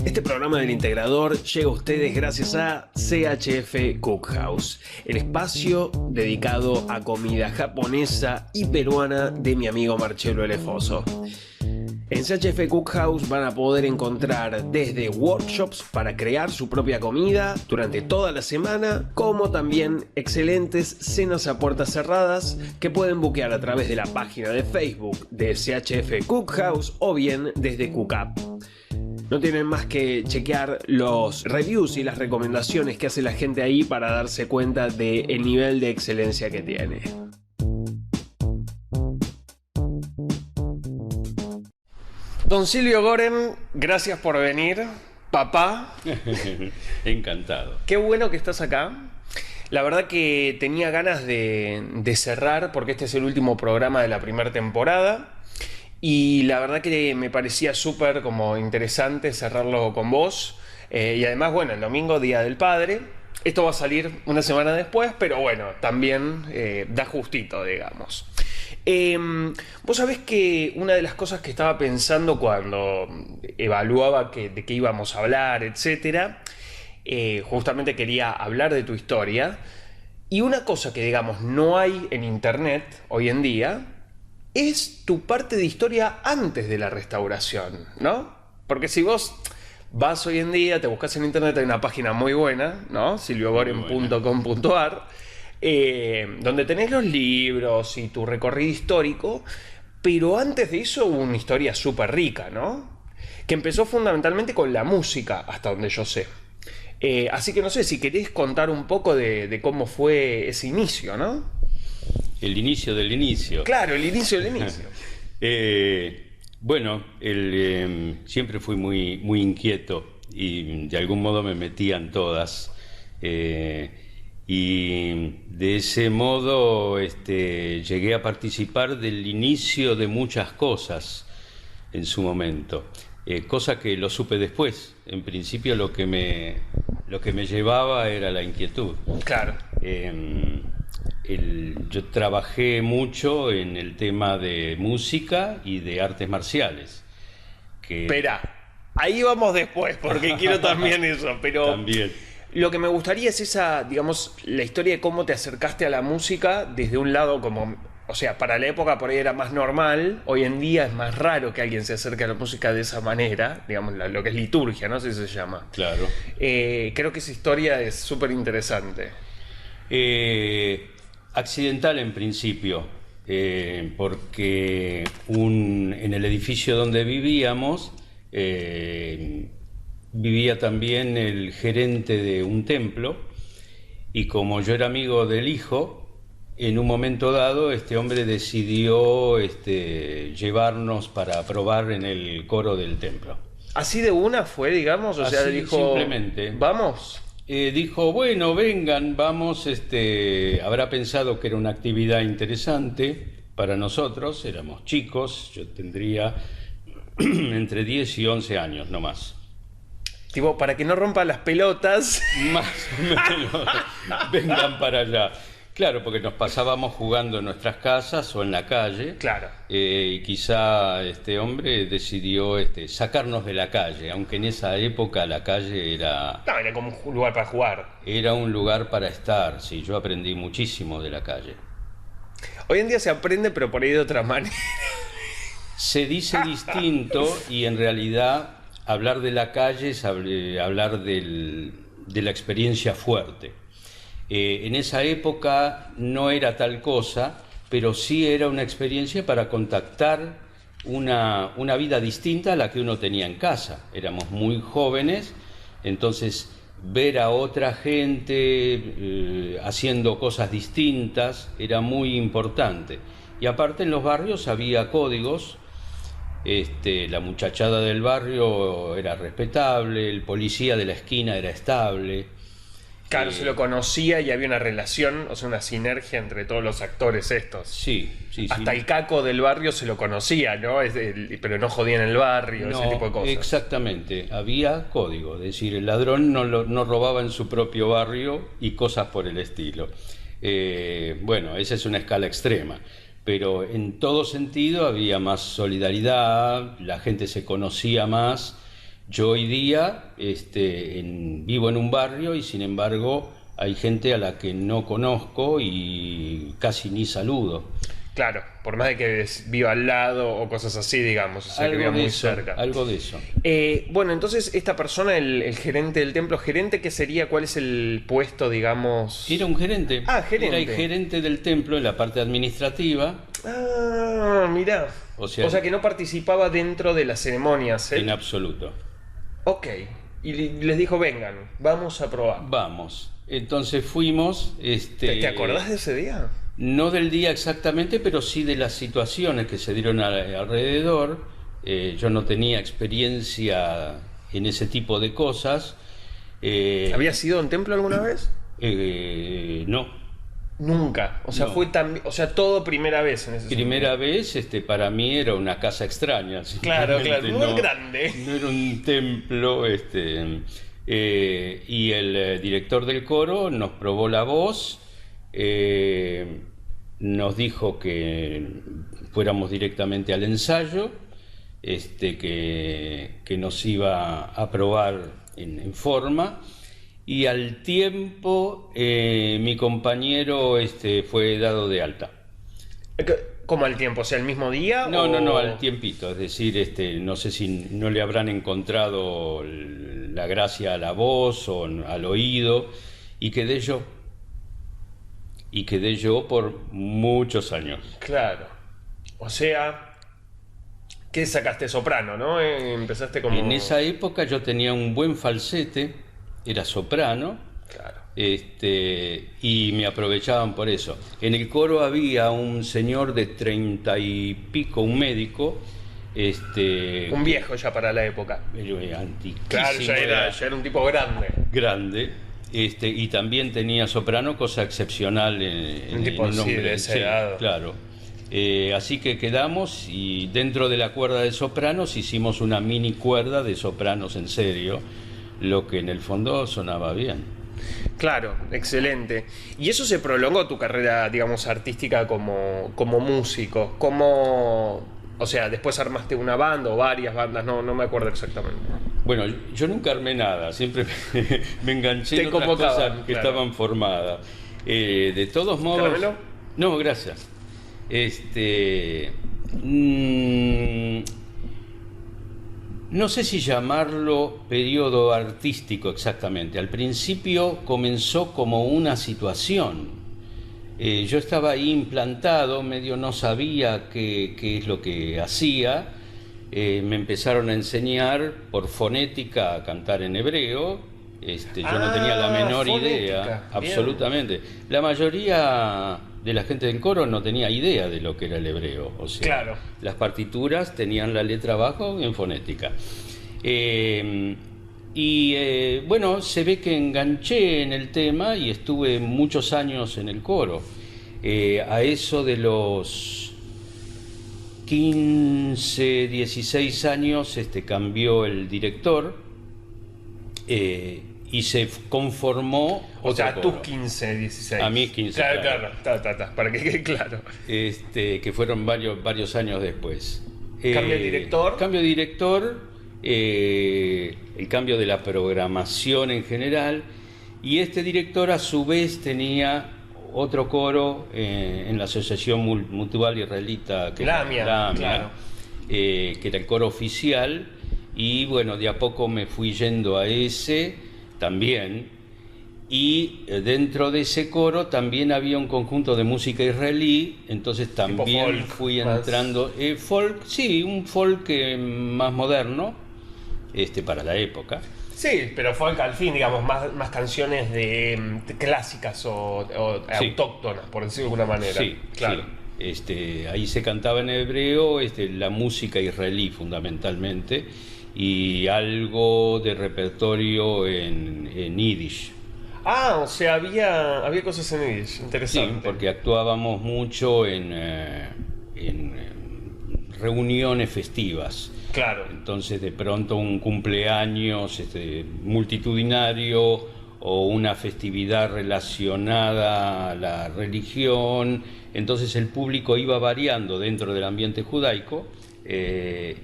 Este programa del Integrador llega a ustedes gracias a CHF Cookhouse, el espacio dedicado a comida japonesa y peruana de mi amigo Marcelo Elefoso. En CHF Cookhouse van a poder encontrar desde workshops para crear su propia comida durante toda la semana, como también excelentes cenas a puertas cerradas que pueden buquear a través de la página de Facebook de CHF Cookhouse o bien desde CookUp. No tienen más que chequear los reviews y las recomendaciones que hace la gente ahí para darse cuenta del nivel de excelencia que tiene. Don Silvio Goren, gracias por venir. Papá. Encantado. Qué bueno que estás acá. La verdad que tenía ganas de cerrar porque este es el último programa de la primera temporada. Y la verdad que me parecía súper como interesante cerrarlo con vos. Y además, bueno, el domingo, Día del Padre. Esto va a salir una semana después, pero bueno, también da justito, digamos. Vos sabés que una de las cosas que estaba pensando cuando evaluaba de qué íbamos a hablar, etcétera, justamente quería hablar de tu historia. Y una cosa que, digamos, no hay en internet hoy en día es tu parte de historia antes de la restauración, ¿no? Porque si vos vas hoy en día, te buscas en internet, hay una página muy buena, ¿no? silviogoren.com.ar, donde tenés los libros y tu recorrido histórico, pero antes de eso hubo una historia súper rica, ¿no? Que empezó fundamentalmente con la música, hasta donde yo sé. Así que no sé si querés contar un poco de cómo fue ese inicio, ¿no? El inicio del inicio. Claro, el inicio del inicio. Bueno, siempre fui muy inquieto y de algún modo me metían todas. Y de ese modo llegué a participar del inicio de muchas cosas en su momento. Cosa que lo supe después. En principio lo que me llevaba era la inquietud. Claro. Yo trabajé mucho en el tema de música y de artes marciales. Espera, ahí vamos después, porque quiero también eso, pero también. Lo que me gustaría es esa, digamos, la historia de cómo te acercaste a la música desde un lado como, o sea, para la época por ahí era más normal, hoy en día es más raro que alguien se acerque a la música de esa manera, digamos, lo que es liturgia, ¿no? Así se llama. Claro. Creo que esa historia es súper interesante. Accidental en principio, porque en el edificio donde vivíamos vivía también el gerente de un templo, y como yo era amigo del hijo, en un momento dado este hombre decidió llevarnos para probar en el coro del templo. ¿Así de una fue, digamos? O sea, dijo, simplemente. ¿vamos? Dijo, bueno, vengan, vamos, habrá pensado que era una actividad interesante para nosotros, éramos chicos, yo tendría entre 10 y 11 años, no más. Tipo, para que no rompan las pelotas. Más o menos, vengan para allá. Claro, porque nos pasábamos jugando en nuestras casas o en la calle. Claro. Y quizá este hombre decidió sacarnos de la calle, aunque en esa época la calle era... No, era como un lugar para jugar. Era un lugar para estar, sí, yo aprendí muchísimo de la calle. Hoy en día se aprende, pero por ahí de otra manera. Se dice distinto y en realidad hablar de la calle es hablar de la experiencia fuerte. En esa época no era tal cosa, pero sí era una experiencia para contactar una vida distinta a la que uno tenía en casa. Éramos muy jóvenes, entonces ver a otra gente haciendo cosas distintas era muy importante. Y aparte en los barrios había códigos. La muchachada del barrio era respetable, el policía de la esquina era estable. Claro, se lo conocía y había una relación, o sea, una sinergia entre todos los actores estos. Sí. Hasta el caco del barrio se lo conocía, ¿no? Pero no jodían el barrio, ese tipo de cosas. Exactamente, había código, es decir, el ladrón no robaba en su propio barrio y cosas por el estilo. Bueno, esa es una escala extrema. Pero en todo sentido había más solidaridad, la gente se conocía más, Yo hoy día vivo en un barrio y sin embargo hay gente a la que no conozco y casi ni saludo. Claro, por más de que viva al lado o cosas así, digamos, o sea, que viva muy cerca. Algo de eso. Bueno, entonces esta persona, el gerente del templo, ¿gerente qué sería? ¿Cuál es el puesto, digamos? Era un gerente. Ah, gerente. Era el gerente del templo en la parte administrativa. Ah, mirá. O sea que no participaba dentro de las ceremonias, ¿eh? En absoluto. Ok. Y les dijo, vengan, vamos a probar. Vamos. Entonces fuimos. ¿Te acordás de ese día? No del día exactamente, pero sí de las situaciones que se dieron alrededor. Yo no tenía experiencia en ese tipo de cosas. ¿Habías ido a un templo alguna vez? No. Nunca. O sea, No. fue todo primera vez en ese Primera sentido. vez, para mí era una casa extraña. Claro, Simplemente muy grande. No era un templo. Y el director del coro nos probó la voz. Nos dijo que fuéramos directamente al ensayo, que nos iba a probar en forma, y al tiempo mi compañero fue dado de alta. ¿Cómo al tiempo? O sea, el mismo día. No, al tiempito, es decir, no sé si no le habrán encontrado la gracia a la voz o al oído, y quedé yo por muchos años. Claro. O sea, ¿qué sacaste? Soprano, ¿no? Empezaste como... En esa época yo tenía un buen falsete, era soprano, Claro. y me aprovechaban por eso. En el coro había un señor de 30 y pico, un médico, Un viejo ya para la época. antiquísimo, Claro, ya era un tipo grande. grande. Y también tenía soprano, cosa excepcional en Un tipo un así, hombre. de esa Sí, edad. claro. Así que quedamos y dentro de la cuerda de sopranos hicimos una mini cuerda de sopranos en serio, lo que en el fondo sonaba bien. Claro, excelente. ¿Y eso se prolongó tu carrera, digamos, artística como músico? O sea, después armaste una banda o varias bandas, no me acuerdo exactamente. Bueno, yo nunca armé nada, siempre me enganché Te en otras convocaban, cosas que claro. estaban formadas. De todos modos... ¿Caramelo? No, gracias. mm, no sé si llamarlo periodo artístico exactamente. Al principio comenzó como una situación. Yo estaba ahí implantado, medio no sabía qué es lo que hacía. Me empezaron a enseñar por fonética a cantar en hebreo. Yo no tenía la menor fonética, idea, bien. absolutamente. La mayoría de la gente del coro no tenía idea de lo que era el hebreo. O sea, Claro. las partituras tenían la letra abajo en fonética. Bueno, se ve que enganché en el tema y estuve muchos años en el coro. A eso de los 15, 16 años cambió el director y se conformó O sea, a otro tus coro. 15, 16. A mis 15, Claro, claro. claro. Para que quede claro. Que fueron varios años después. ¿Cambio de director? Cambio de director, el cambio de la programación en general, y este director a su vez tenía otro coro en la Asociación Mutual Israelita, que Lamia, era claro. que era el coro oficial, y bueno, de a poco me fui yendo a ese también. Y dentro de ese coro también había un conjunto de música israelí, entonces también folk, fui más- entrando. Folk, sí, un folk más moderno, para la época. Sí, pero folk al fin, digamos, más canciones de clásicas o Sí. autóctonas, por decirlo de alguna manera. Sí, claro. sí. Ahí se cantaba en hebreo, la música israelí fundamentalmente, y algo de repertorio en yiddish. Ah, o sea, había cosas en Yiddish, Sí, interesante. porque actuábamos mucho en reuniones festivas. Claro. Entonces, de pronto, un cumpleaños multitudinario o una festividad relacionada a la religión, entonces el público iba variando dentro del ambiente judaico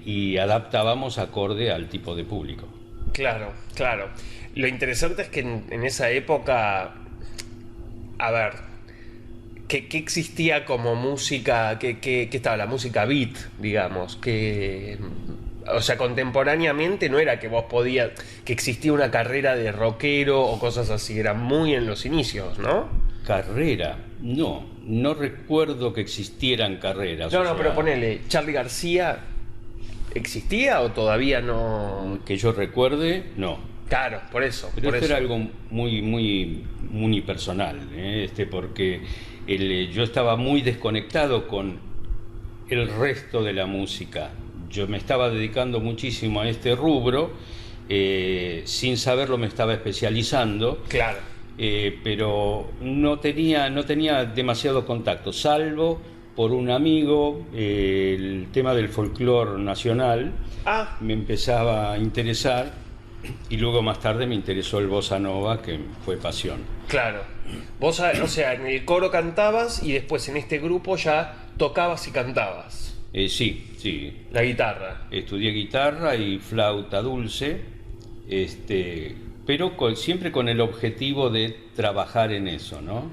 y adaptábamos acorde al tipo de público. Claro, claro. Lo interesante es que en esa época, a ver, ¿qué existía como música? ¿Qué estaba la música beat, digamos? O sea, contemporáneamente no era que vos podías, que existía una carrera de rockero o cosas así, era muy en los inicios, ¿no? Carrera, no recuerdo que existieran carreras. No, o no, sea, pero ponele, Charly García, ¿existía o todavía no? que yo recuerde, no. Claro, por eso. Pero por esto eso. era algo muy unipersonal, porque yo estaba muy desconectado con el resto de la música. Yo me estaba dedicando muchísimo a este rubro, sin saberlo me estaba especializando, Claro. pero no tenía demasiado contacto, salvo por un amigo, el tema del folclore nacional Ah, me empezaba a interesar y luego más tarde me interesó el bossa nova, que fue pasión. claro. Vos, o sea, en el coro cantabas y después en este grupo ya tocabas y cantabas. Sí, La guitarra. estudié guitarra y flauta dulce, pero siempre con el objetivo de trabajar en eso, ¿no?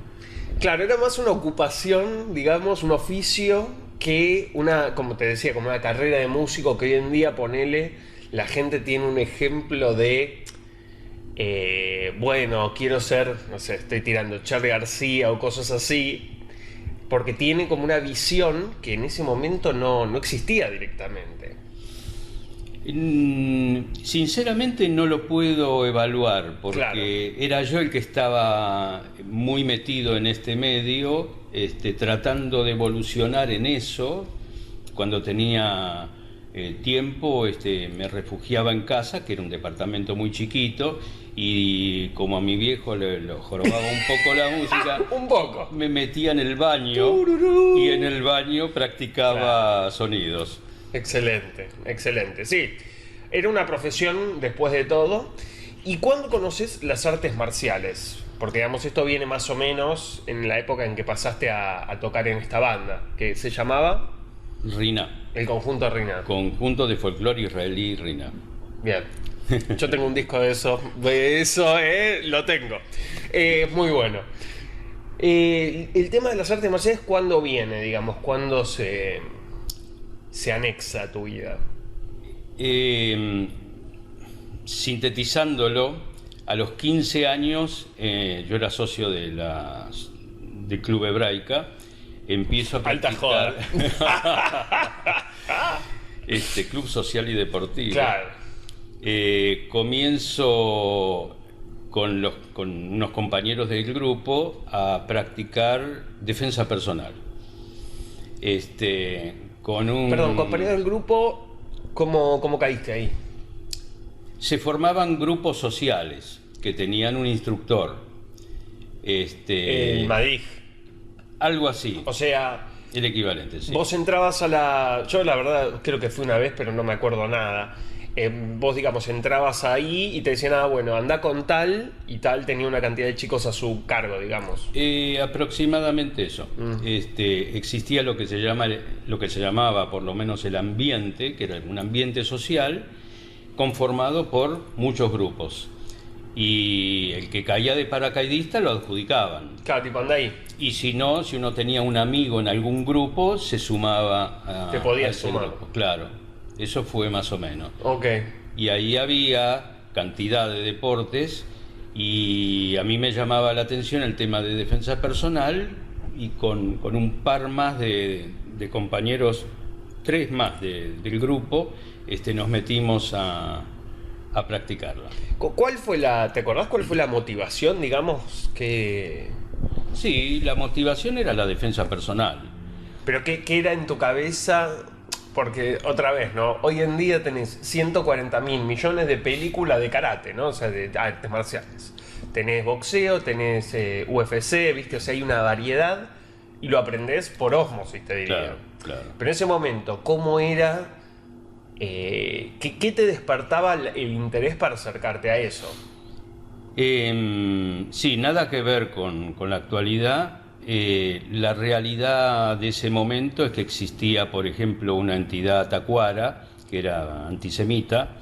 Claro, era más una ocupación, digamos, un oficio que una, como te decía, como una carrera de músico que hoy en día, ponele, la gente tiene un ejemplo de, bueno, quiero ser, no sé, estoy tirando Charly García o cosas así, porque tiene como una visión que en ese momento no existía directamente. Sinceramente no lo puedo evaluar porque Claro. era yo el que estaba muy metido en este medio, tratando de evolucionar en eso. Cuando tenía tiempo, me refugiaba en casa, que era un departamento muy chiquito, y como a mi viejo lo jorobaba un poco la música, Un poco. me metía en el baño Tururú. y en el baño practicaba sonidos. Excelente, excelente. Sí, era una profesión después de todo. ¿Y cuándo conoces las artes marciales? Porque, digamos, esto viene más o menos en la época en que pasaste a tocar en esta banda, que se llamaba Rina. el Conjunto Rina. Conjunto de folclore israelí Rina. Bien. Yo tengo un disco de eso, lo tengo. Muy bueno. El tema de las artes marciales, ¿cuándo viene, digamos? ¿Cuándo se anexa a tu vida? Sintetizándolo, a los 15 años yo era socio del Club Hebraica, empiezo a Alta practicar joda. Club Social y Deportivo. Claro. Comienzo con unos compañeros del grupo a practicar defensa personal. Perdón, compañero del grupo, ¿cómo caíste ahí? Se formaban grupos sociales que tenían un instructor. El Madrid. Algo así, O sea, el equivalente, sí. vos entrabas a la... Yo la verdad creo que fui una vez, pero no me acuerdo nada. Vos, digamos, entrabas ahí y te decían, bueno, anda con tal, y tal tenía una cantidad de chicos a su cargo, digamos. Aproximadamente eso. Existía lo que se llamaba, por lo menos, el ambiente, que era un ambiente social conformado por muchos grupos. Y el que caía de paracaidista lo adjudicaban. Claro, tipo, anda ahí. Y si no, si uno tenía un amigo en algún grupo, se sumaba Te a podías ese sumar. grupo. Claro, eso fue más o menos. Ok. Y ahí había cantidad de deportes y a mí me llamaba la atención el tema de defensa personal, y con un par más de compañeros, 3 más del grupo, nos metimos a practicarla. ¿Te acordás cuál fue la motivación, digamos, que... Sí, la motivación era la defensa personal. Pero qué era en tu cabeza? Porque, otra vez, ¿no? Hoy en día tenés 140.000 millones de películas de karate, ¿no? O sea, de artes marciales. Tenés boxeo, tenés UFC, ¿viste? O sea, hay una variedad y lo aprendés por ósmosis, te diría. Claro, claro. Pero en ese momento, ¿cómo era? ¿Qué te despertaba el interés para acercarte a eso? Sí, nada que ver con la actualidad. La realidad de ese momento es que existía, por ejemplo, una entidad tacuara que era antisemita,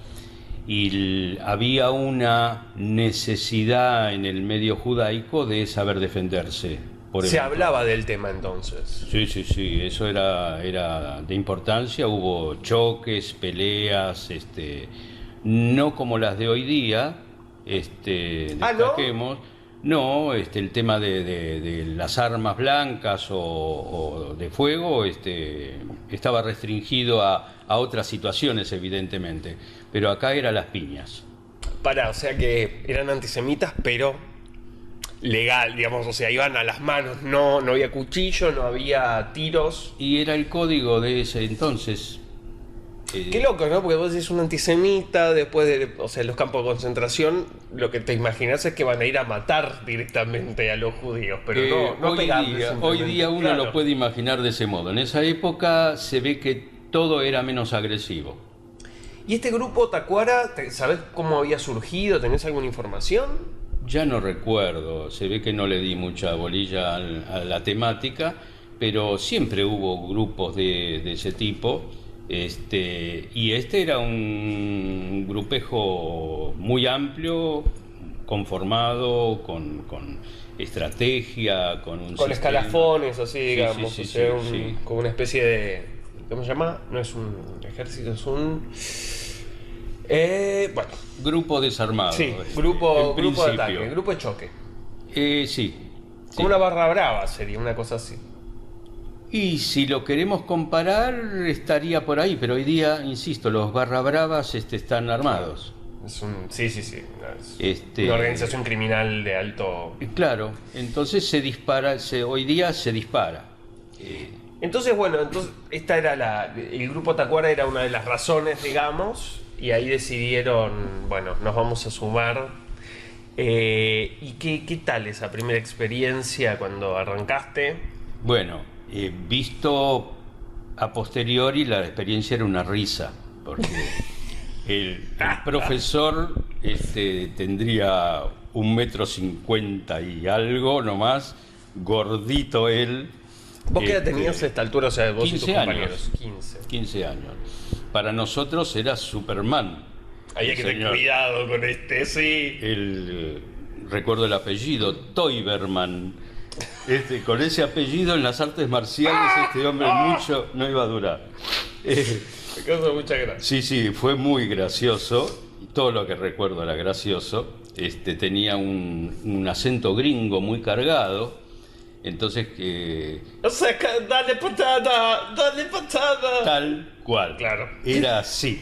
y había una necesidad en el medio judaico de saber defenderse. Se hablaba del tema entonces. Sí, eso era de importancia. Hubo choques, peleas, no como las de hoy día, destaquemos. No, el tema de las armas blancas o de fuego estaba restringido a otras situaciones, evidentemente. Pero acá eran las piñas. O sea que eran antisemitas, pero legal, digamos, o sea, iban a las manos, no había cuchillo, no había tiros. Y era el código de ese entonces. Qué loco, ¿no? Porque vos decís un antisemita, después o sea, en los campos de concentración, lo que te imaginas es que van a ir a matar directamente a los judíos, pero no hoy día uno claro. lo puede imaginar de ese modo. En esa época se ve que todo era menos agresivo. ¿Y este grupo Tacuara, sabés cómo había surgido? ¿Tenés alguna información? Ya no recuerdo, se ve que no le di mucha bolilla a la temática, pero siempre hubo grupos de ese tipo. Y era un grupejo muy amplio, conformado, con estrategia, con un con sistema. Escalafones, así, digamos, sí, como una especie de... ¿Cómo se llama? No es un ejército, es un... bueno. Grupo desarmado. Sí, grupo de ataque, grupo de choque. Sí. Como una barra brava sería, una cosa así. Y si lo queremos comparar, estaría por ahí, pero hoy día, insisto, los barra bravas están armados. Sí. Es una organización criminal de alto... Claro, entonces hoy día se dispara. Entonces, esta era el grupo Tacuara era una de las razones, digamos, y ahí decidieron, nos vamos a sumar. ¿Y qué tal esa primera experiencia cuando arrancaste? Bueno, visto a posteriori, la experiencia era una risa, porque el profesor tendría 1,50 m y algo nomás, gordito él. ¿Vos qué edad tenías a esta altura? O sea, vos 15 y tus compañeros. años. 15 años. Para nosotros era Superman. Había que tener cuidado con sí. Recuerdo el apellido, Toiberman. Con ese apellido en las artes marciales este hombre mucho no iba a durar. Me causa mucha gracia. Sí, fue muy gracioso. Todo lo que recuerdo era gracioso. Tenía un acento gringo muy cargado. Entonces o sea, dale patada. Tal cual. Claro. Era así.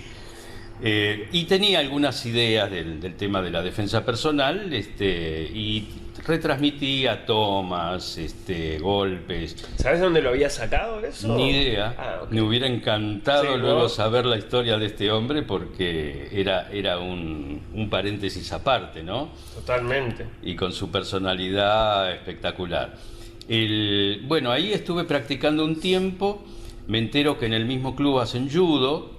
Y tenía algunas ideas del tema de la defensa personal, y retransmitía tomas, golpes. ¿Sabes dónde lo había sacado eso? Ni idea. Okay. Me hubiera encantado Sí, luego ¿no? saber la historia de este hombre, porque era un paréntesis aparte, ¿no? Totalmente. Y con su personalidad espectacular. Ahí estuve practicando un tiempo. Me entero que en el mismo club hacen judo.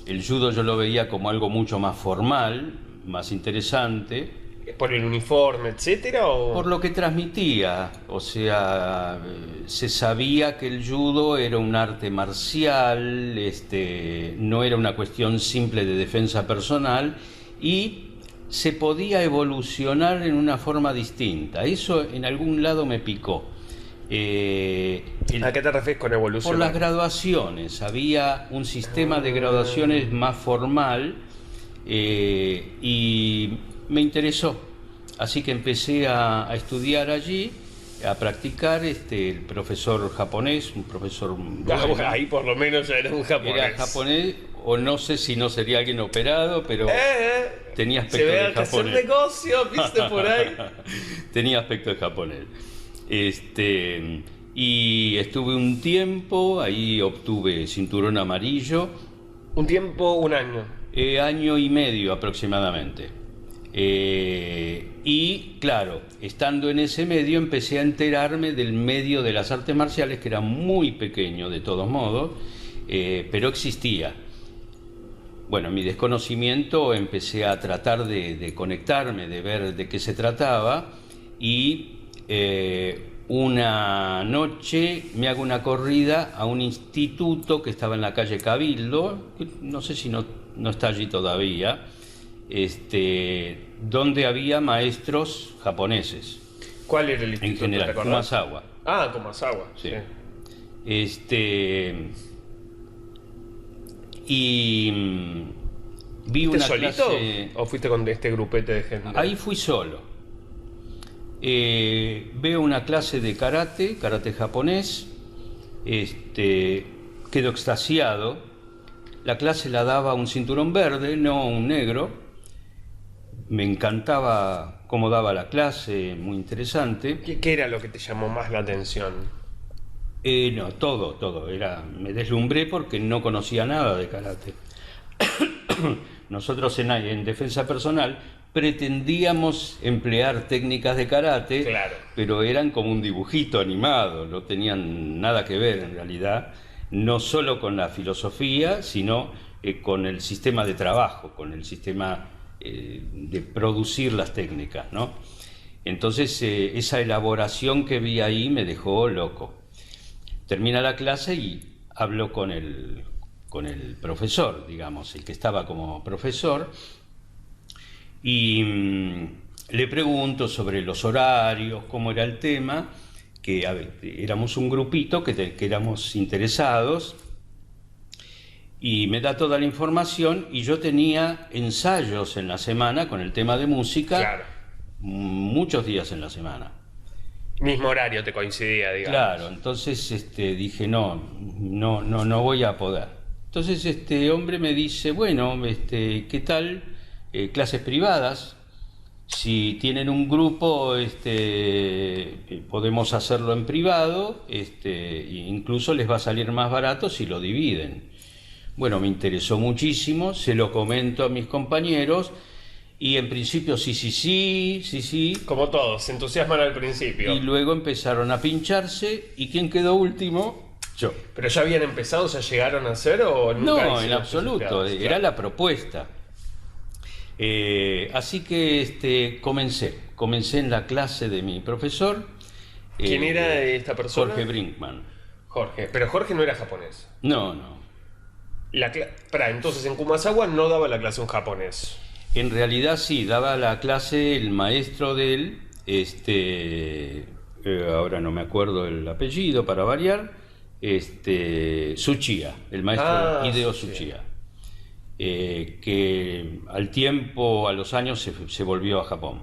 El judo yo lo veía como algo mucho más formal, más interesante. ¿Por el uniforme, etcétera? ¿O? Por lo que transmitía, o sea, se sabía que el judo era un arte marcial, no era una cuestión simple de defensa personal, y se podía evolucionar en una forma distinta. Eso en algún lado me picó. ¿A qué te refieres con evolución? Por las graduaciones, había un sistema de graduaciones más formal, y me interesó. Así que empecé a estudiar allí, a practicar. El profesor japonés, un profesor bueno, ahí por lo menos ya era un japonés. Era japonés, o no sé si no sería alguien operado, pero tenía aspecto de japonés. Se ve hacer negocio, viste por ahí. Tenía aspecto de japonés. Y estuve un tiempo, ahí obtuve cinturón amarillo. ¿Un tiempo, un año? Año y medio aproximadamente. Y claro, estando en ese medio empecé a enterarme del medio de las artes marciales, que era muy pequeño de todos modos, pero existía. Bueno, mi desconocimiento, empecé a tratar de conectarme, de ver de qué se trataba, y una noche me hago una corrida a un instituto que estaba en la calle Cabildo, no sé si no está allí todavía, donde había maestros japoneses. ¿Cuál era el En instituto? general, ¿Te acordás? Kumasawa. Ah, Kumasawa. Sí. Sí. Y vi ¿Fuiste una solito clase. o fuiste con este grupete de gente? Ahí fui solo. Veo una clase de karate japonés. Quedo extasiado. La clase la daba un cinturón verde, no un negro. Me encantaba cómo daba la clase, muy interesante. ¿Qué era lo que te llamó más la atención? No, todo. Me deslumbré porque no conocía nada de karate. Nosotros en defensa personal pretendíamos emplear técnicas de karate, Claro. pero eran como un dibujito animado, no tenían nada que ver en realidad, no solo con la filosofía, sino con el sistema de trabajo, con el sistema de producir las técnicas, ¿no? Entonces esa elaboración que vi ahí me dejó loco. Termina la clase y hablo con el profesor, digamos, el que estaba como profesor, y le pregunto sobre los horarios, cómo era el tema, que éramos un grupito que éramos interesados, y me da toda la información, y yo tenía ensayos en la semana con el tema de música, Claro. muchos días en la semana. Mismo horario te coincidía, digamos. Claro, entonces dije, no voy a poder. Entonces este hombre me dice, bueno, ¿qué tal? Clases privadas, si tienen un grupo, podemos hacerlo en privado, incluso les va a salir más barato si lo dividen. Bueno, me interesó muchísimo, se lo comento a mis compañeros, y en principio sí. Como todos, se entusiasman al principio. Y luego empezaron a pincharse, ¿y quién quedó último? Yo. ¿Pero ya habían empezado, ya llegaron a hacer o nunca No, hicieron en sus absoluto, empleados? era Claro. la propuesta. Así que comencé en la clase de mi profesor. ¿Quién era esta persona? Jorge Brinkman. Jorge, pero Jorge no era japonés. No. Entonces en Kumasawa no daba la clase en japonés. En realidad sí, daba la clase el maestro de él, ahora no me acuerdo el apellido para variar, Tsuchiya, el maestro Hideo sí. Tsuchiya, que al tiempo, a los años, se volvió a Japón.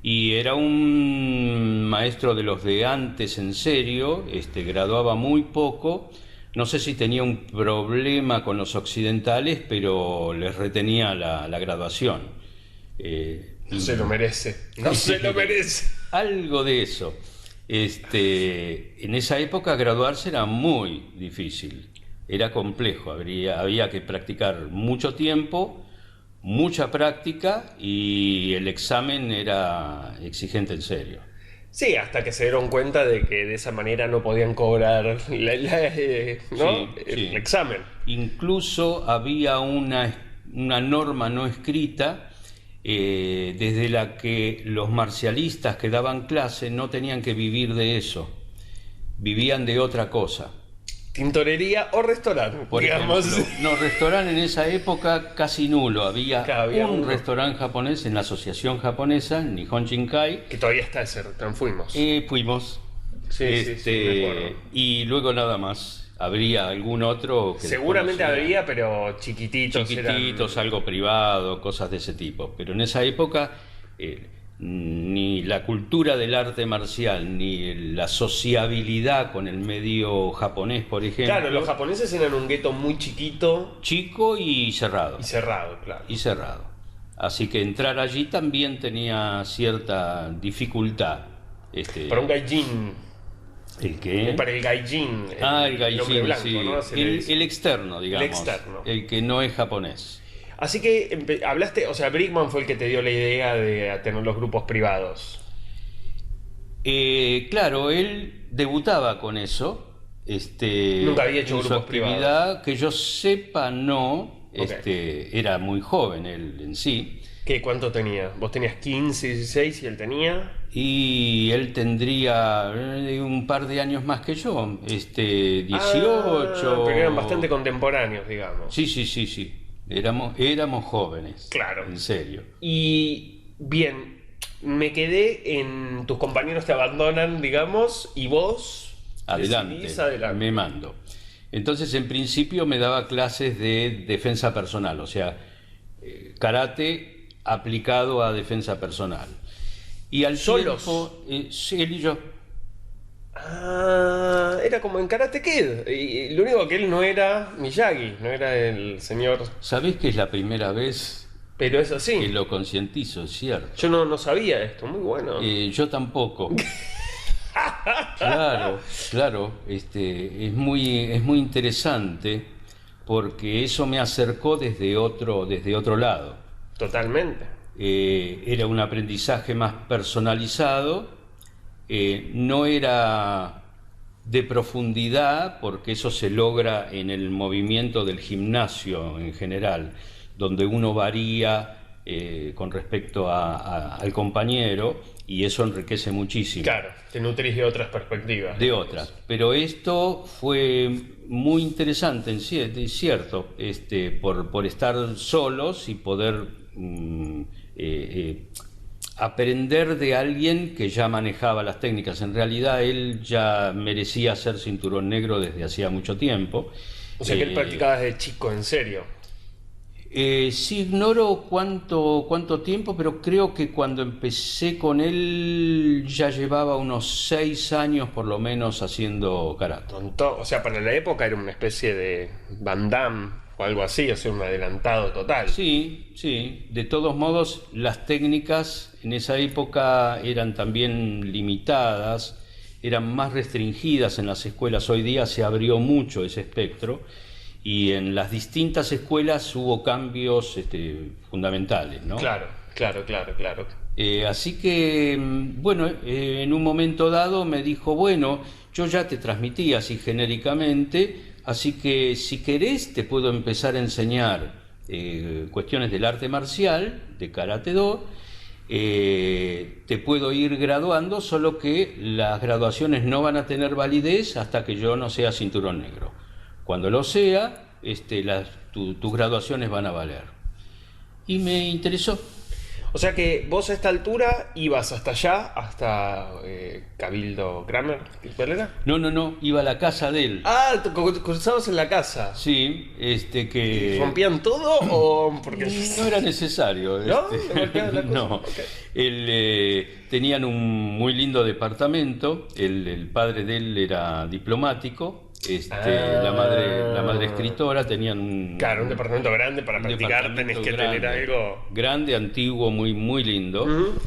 Y era un maestro de los de antes en serio, graduaba muy poco. No sé si tenía un problema con los occidentales, pero les retenía la graduación. No se lo merece. No se lo merece. Algo de eso. En esa época graduarse era muy difícil, era complejo, había que practicar mucho tiempo, mucha práctica, y el examen era exigente en serio. Sí, hasta que se dieron cuenta de que de esa manera no podían cobrar ¿no? Sí. el examen. Incluso había una norma no escrita, desde la que los marcialistas que daban clase no tenían que vivir de eso, vivían de otra cosa. Tintorería o restaurante, Por digamos. ejemplo, no, restaurante en esa época casi nulo. Había un uno. restaurante japonés en la asociación japonesa, Nihon Shinkai. Que todavía está ese restaurante, fuimos. Fuimos. Sí, me acuerdo. Y luego nada más. Habría algún otro que Seguramente desconocía. habría, pero chiquititos. Chiquititos, algo privado, cosas de ese tipo. Pero en esa época ni la cultura del arte marcial, ni la sociabilidad con el medio japonés, por ejemplo. Claro, los japoneses eran un gueto muy chiquito Chico y cerrado. y cerrado, claro. Y cerrado. Así que entrar allí también tenía cierta dificultad. Para un gaijin, ¿El qué? para el gaijin, El hombre gaijin, blanco, sí. ¿no? Se le dice. El externo, digamos. El externo. El que no es japonés. Así que hablaste, o sea, Brickman fue el que te dio la idea de tener los grupos privados. Claro, él debutaba con eso. Nunca había hecho en su grupos actividad, privados. que yo sepa, no. Ok. Era muy joven él en sí. ¿Cuánto tenía? ¿Vos tenías 15, 16 y él tenía? Y él tendría un par de años más que yo, 18. Pero eran bastante contemporáneos, digamos. Sí. éramos jóvenes. Claro. En serio. Y bien, me quedé en tus compañeros te abandonan, digamos, y vos decidís adelante. Me mando. Entonces, en principio me daba clases de defensa personal, o sea, karate aplicado a defensa personal. Y al ¿Solos? tiempo, sí, él y yo. Ah, era como en Karate Kid. Y lo único que él no era Miyagi, no era el señor. ¿Sabés que es la primera vez Pero es que así. lo concientizo? Es cierto. Yo no sabía esto, muy bueno. Yo tampoco. Claro, claro. Es muy interesante porque eso me acercó desde otro lado. Totalmente. Era un aprendizaje más personalizado, no era de profundidad, porque eso se logra en el movimiento del gimnasio en general, donde uno varía con respecto al compañero, y eso enriquece muchísimo. Claro, te nutrís de otras perspectivas. De otras. Pero esto fue muy interesante, es cierto, por estar solos y poder aprender de alguien que ya manejaba las técnicas. En realidad él ya merecía ser cinturón negro desde hacía mucho tiempo. O sea que él practicaba desde chico, en serio. Sí, ignoro cuánto tiempo, pero creo que cuando empecé con él ya llevaba unos 6 años por lo menos haciendo karate. O sea, para la época era una especie de Van Damme o algo así, o sea, un adelantado total. Sí, sí. De todos modos, las técnicas en esa época eran también limitadas, eran más restringidas en las escuelas. Hoy día se abrió mucho ese espectro. Y en las distintas escuelas hubo cambios fundamentales, ¿no? Claro. Así que, bueno, en un momento dado me dijo, bueno, yo ya te transmití así genéricamente, así que si querés te puedo empezar a enseñar cuestiones del arte marcial, de Karate Do, te puedo ir graduando, solo que las graduaciones no van a tener validez hasta que yo no sea cinturón negro. Cuando lo sea, tus graduaciones van a valer. Y me interesó. O sea que vos a esta altura ibas hasta allá, hasta Cabildo Kramer, ¿cuál era? No, iba a la casa de él. Ah, cruzabas en la casa. Sí, que... ¿Rompían todo o...? Porque... No era necesario. ¿No? ¿Le golpeaban la cosa? No. Okay. Tenían un muy lindo departamento. El padre de él era diplomático. La madre escritora. Tenían un departamento grande para practicar. Tenés que tener algo grande, antiguo, muy, muy lindo. Uh-huh.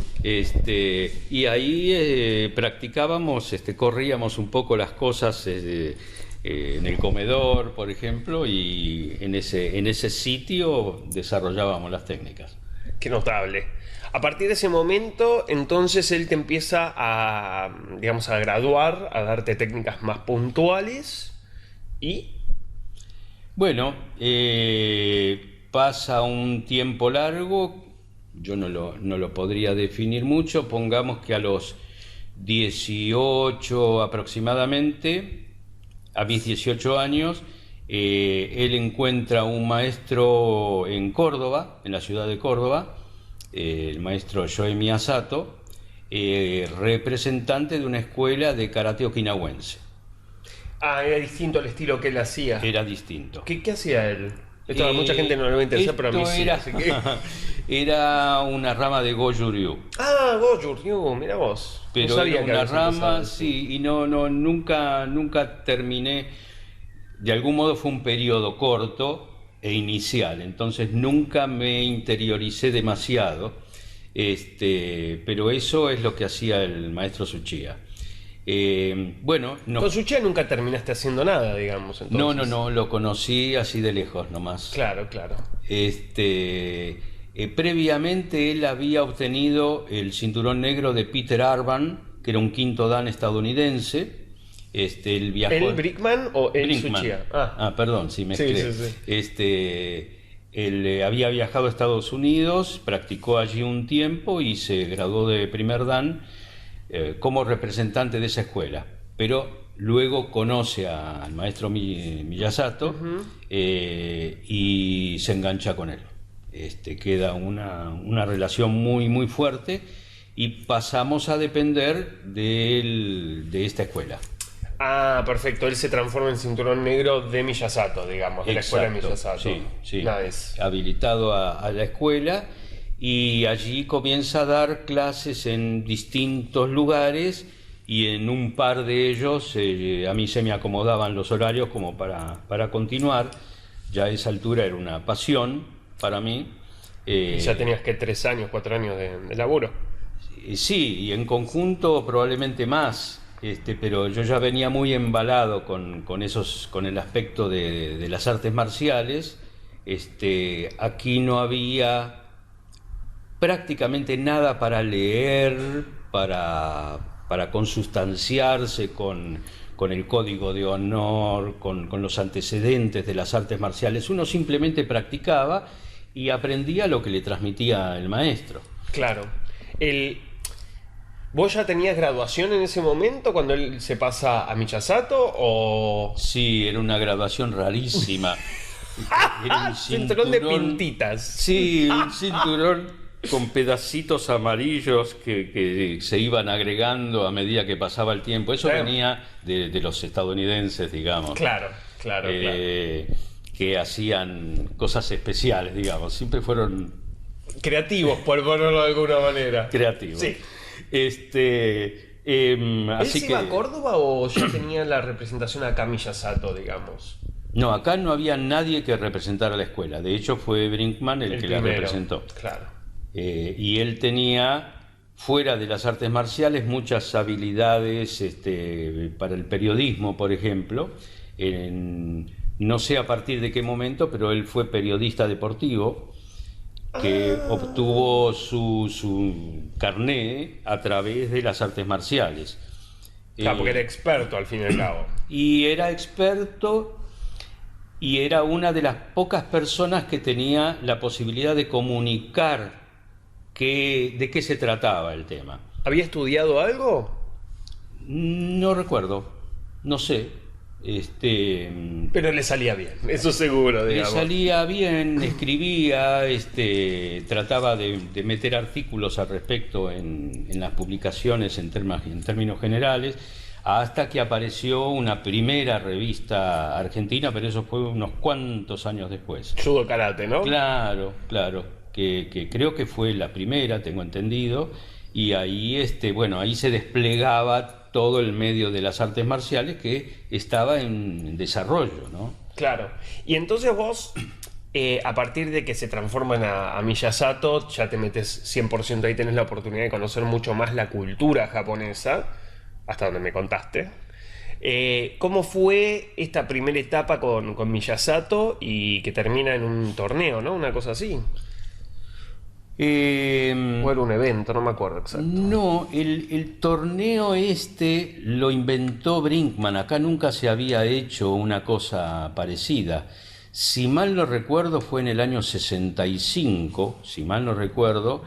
Y ahí practicábamos, corríamos un poco las cosas en el comedor, por ejemplo, y en ese sitio desarrollábamos las técnicas. Qué notable. A partir de ese momento, entonces él te empieza a, digamos, a graduar, a darte técnicas más puntuales y... Bueno, pasa un tiempo largo, yo no lo podría definir mucho, pongamos que a los 18 aproximadamente, a mis 18 años, él encuentra un maestro en Córdoba, en la ciudad de Córdoba, el maestro Shoei Miyasato, representante de una escuela de karate okinawense. Ah, era distinto el estilo que él hacía. Era distinto. ¿Qué hacía él? Esto a mucha gente no le va a interesar, pero a mí sí. Así que... Era una rama de Goju-Ryu. Ah, Goju-Ryu, mira vos. Pero no sabía era una rama, sí, y nunca terminé. De algún modo fue un periodo corto e inicial, entonces nunca me interioricé demasiado, pero eso es lo que hacía el maestro Tsuchiya. Bueno, no. Con Tsuchiya nunca terminaste haciendo nada, digamos. Entonces. No, lo conocí así de lejos nomás. Claro. Previamente él había obtenido el cinturón negro de Peter Arban, que era un quinto dan estadounidense. Él viajó... ¿El Brickman o el Tsuchiya? Perdón, sí, mezclé. Sí. Él había viajado a Estados Unidos, practicó allí un tiempo y se graduó de primer dan como representante de esa escuela. Pero luego conoce al maestro Miyasato y se engancha con él. Queda una relación muy, muy fuerte y pasamos a depender de esta escuela. Ah, perfecto. Él se transforma en cinturón negro de Miyasato, digamos, de la escuela de Miyasato. Sí, sí. Nice. Habilitado a la escuela, y allí comienza a dar clases en distintos lugares, y en un par de ellos a mí se me acomodaban los horarios como para continuar. Ya a esa altura era una pasión para mí. Y ya tenías que 3 años, 4 años de laburo. Sí, y en conjunto probablemente más. Pero yo ya venía muy embalado con el aspecto de las artes marciales. Aquí no había prácticamente nada para leer, para consustanciarse con el código de honor, con los antecedentes de las artes marciales. Uno simplemente practicaba y aprendía lo que le transmitía el maestro. Claro. ¿Vos ya tenías graduación en ese momento cuando él se pasa a Miyasato o...? Sí, era una graduación rarísima. Era un cinturón de pintitas. Sí, un cinturón con pedacitos amarillos que se iban agregando a medida que pasaba el tiempo. Eso venía de los estadounidenses, digamos. Claro. Que hacían cosas especiales, digamos. Siempre fueron... creativos, por ponerlo de alguna manera. Creativos. Sí. ¿Él se iba a Córdoba o ya tenía la representación acá Miyasato, digamos? No, acá no había nadie que representara la escuela. De hecho, fue Brinkman el que primero, la representó. Claro. Y él tenía, fuera de las artes marciales, muchas habilidades para el periodismo, por ejemplo. No sé a partir de qué momento, pero él fue periodista deportivo, que obtuvo su carné a través de las artes marciales. Claro, porque era experto al fin y al cabo. Y era experto, y era una de las pocas personas que tenía la posibilidad de comunicar de qué se trataba el tema. ¿Había estudiado algo? No recuerdo, no sé. Pero le salía bien, eso seguro, digamos. Le salía bien, escribía, trataba de meter artículos al respecto en las publicaciones en términos generales, hasta que apareció una primera revista argentina, pero eso fue unos cuantos años después. Judo Karate, ¿no? Claro, que creo que fue la primera, tengo entendido, y ahí, ahí se desplegaba todo el medio de las artes marciales que estaba en desarrollo, ¿no? Claro. Y entonces vos, a partir de que se transforman a Miyasato, ya te metes 100% ahí, tenés la oportunidad de conocer mucho más la cultura japonesa, hasta donde me contaste. ¿Cómo fue esta primera etapa con Miyasato y que termina en un torneo, ¿no? Una cosa así. O era un evento, no me acuerdo exacto. No, el torneo lo inventó Brinkman. Acá nunca se había hecho una cosa parecida. Si mal no recuerdo, fue en el año 65, si mal no recuerdo,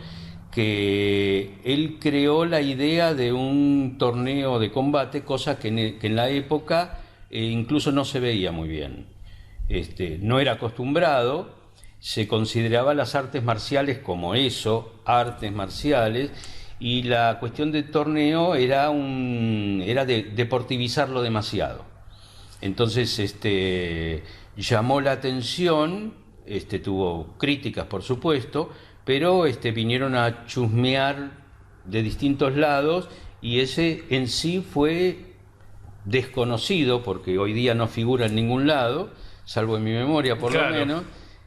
que él creó la idea de un torneo de combate, cosa que en la época incluso no se veía muy bien. No era acostumbrado. Se consideraba las artes marciales como eso, artes marciales, y la cuestión del torneo era de deportivizarlo demasiado. Entonces llamó la atención, tuvo críticas por supuesto, pero vinieron a chusmear de distintos lados, y ese en sí fue desconocido, porque hoy día no figura en ningún lado, salvo en mi memoria por lo menos.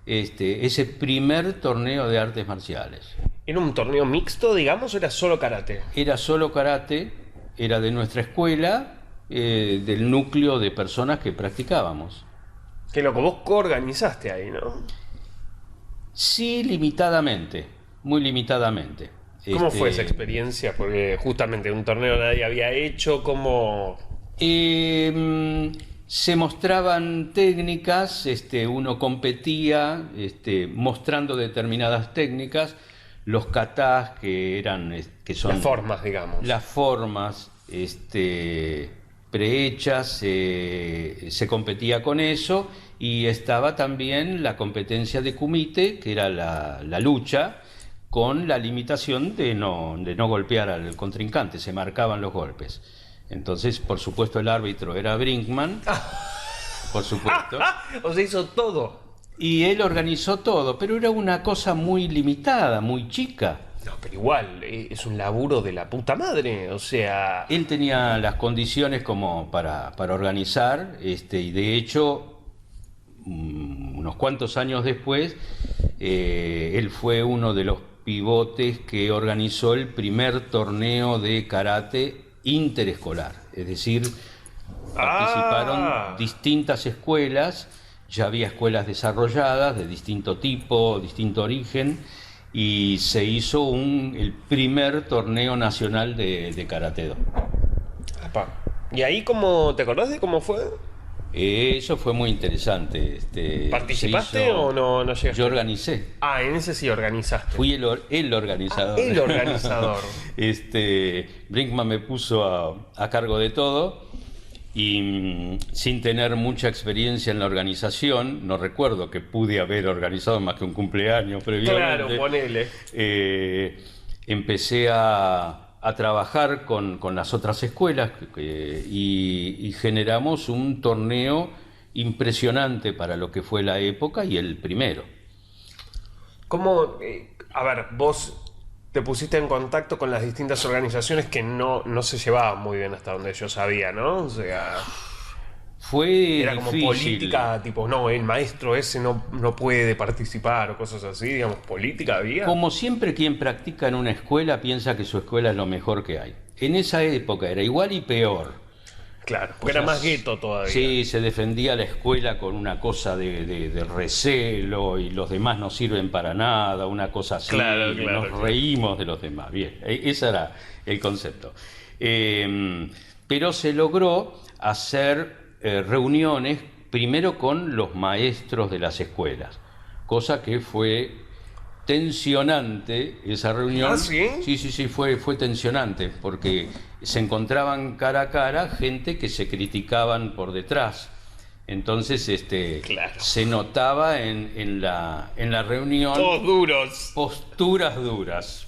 Ese primer torneo de artes marciales. ¿Era un torneo mixto, digamos, o era solo karate? Era solo karate, era de nuestra escuela, del núcleo de personas que practicábamos. Qué loco, vos coorganizaste ahí, ¿no? Sí, limitadamente, muy limitadamente. ¿Cómo fue esa experiencia? Porque justamente un torneo nadie había hecho, ¿cómo...? Se mostraban técnicas, uno competía mostrando determinadas técnicas, los katas que son las formas, digamos. Las formas, prehechas, se competía con eso, y estaba también la competencia de kumite, que era la lucha, con la limitación de no golpear al contrincante, se marcaban los golpes. Entonces, por supuesto, el árbitro era Brinkman, por supuesto. O sea, hizo todo. Y él organizó todo, pero era una cosa muy limitada, muy chica. No, pero igual, es un laburo de la puta madre, o sea... Él tenía las condiciones como para organizar, y de hecho, unos cuantos años después, él fue uno de los pivotes que organizó el primer torneo de karate interescolar. Es decir, participaron distintas escuelas, ya había escuelas desarrolladas de distinto tipo, distinto origen, y se hizo el primer torneo nacional de Karate Do. ¿Y ahí te acordás de cómo fue? Eso fue muy interesante. ¿Participaste o no llegaste? Yo organicé. En ese sí organizaste. Fui el organizador. El organizador. Brinkman me puso a cargo de todo, y sin tener mucha experiencia en la organización, no recuerdo que pude haber organizado más que un cumpleaños previamente. Claro, ponele. Empecé a trabajar con las otras escuelas, y generamos un torneo impresionante para lo que fue la época, y el primero. ¿Cómo? A ver, vos te pusiste en contacto con las distintas organizaciones que no se llevaban muy bien hasta donde yo sabía, ¿no? O sea... Fue era difícil. Como política, tipo, no, el maestro ese no puede participar o cosas así, digamos, política había. Como siempre, quien practica en una escuela piensa que su escuela es lo mejor que hay. En esa época era igual y peor. Claro, porque era más gueto todavía. Sí, se defendía la escuela con una cosa de recelo, y los demás no sirven para nada, una cosa así. Claro, nos reímos de los demás. Bien, ese era el concepto. Pero se logró hacer reuniones primero con los maestros de las escuelas, cosa que fue tensionante esa reunión. ¿Ah, sí? Sí, fue tensionante, porque se encontraban cara a cara gente que se criticaban por detrás. Entonces, claro, se notaba en la reunión... Todos duros. Posturas duras,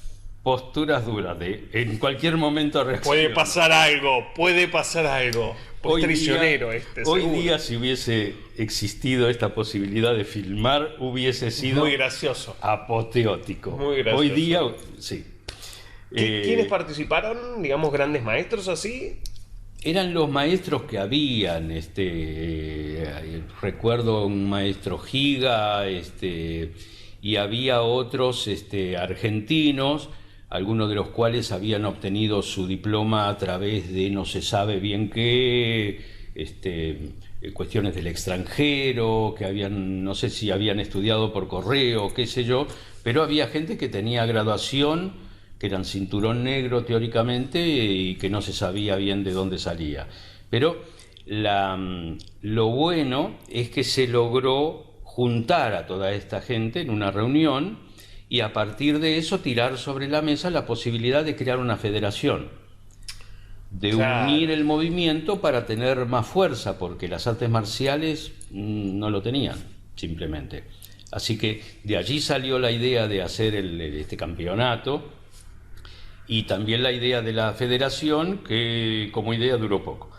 en cualquier momento reaccionar. Puede pasar algo. Hoy Prisionero día, si hubiese existido esta posibilidad de filmar, hubiese sido muy gracioso, apoteótico. Muy gracioso. Hoy día, sí. ¿Quiénes participaron? Digamos, grandes maestros así. Eran los maestros que habían. Recuerdo un maestro Giga, y había otros argentinos, algunos de los cuales habían obtenido su diploma a través de no se sabe bien qué, cuestiones del extranjero, que no sé si habían estudiado por correo, qué sé yo, pero había gente que tenía graduación, que eran cinturón negro teóricamente, y que no se sabía bien de dónde salía. Pero lo bueno es que se logró juntar a toda esta gente en una reunión, y a partir de eso tirar sobre la mesa la posibilidad de crear una federación, de unir el movimiento para tener más fuerza, porque las artes marciales no lo tenían, simplemente. Así que de allí salió la idea de hacer este campeonato, y también la idea de la federación, que como idea duró poco.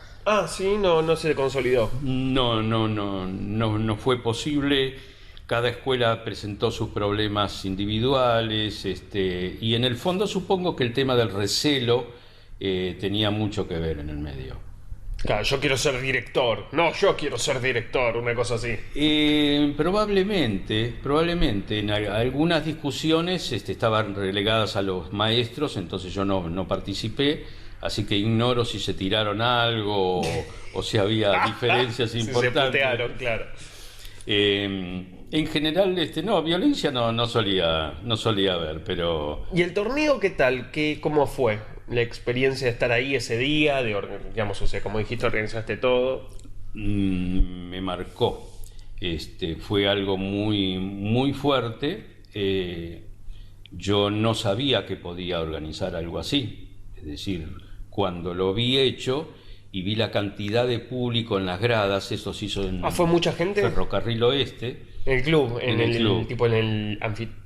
Sí, no se consolidó. No fue posible. Cada escuela presentó sus problemas individuales, y en el fondo supongo que el tema del recelo tenía mucho que ver en el medio. Claro, yo quiero ser director. No, yo quiero ser director, una cosa así. Probablemente. En algunas discusiones estaban relegadas a los maestros, entonces yo no participé, así que ignoro si se tiraron algo o si había diferencias importantes. Se putearon, claro. En general, violencia no solía haber, pero... ¿Y el torneo qué tal? ¿Cómo fue la experiencia de estar ahí ese día? Digamos, o sea, como dijiste, organizaste todo. Me marcó. Fue algo muy, muy fuerte. Yo no sabía que podía organizar algo así. Es decir, cuando lo vi hecho, y vi la cantidad de público en las gradas. Eso se hizo en ¿Fue mucha gente? Ferrocarril Oeste. En el club, En el club. tipo en el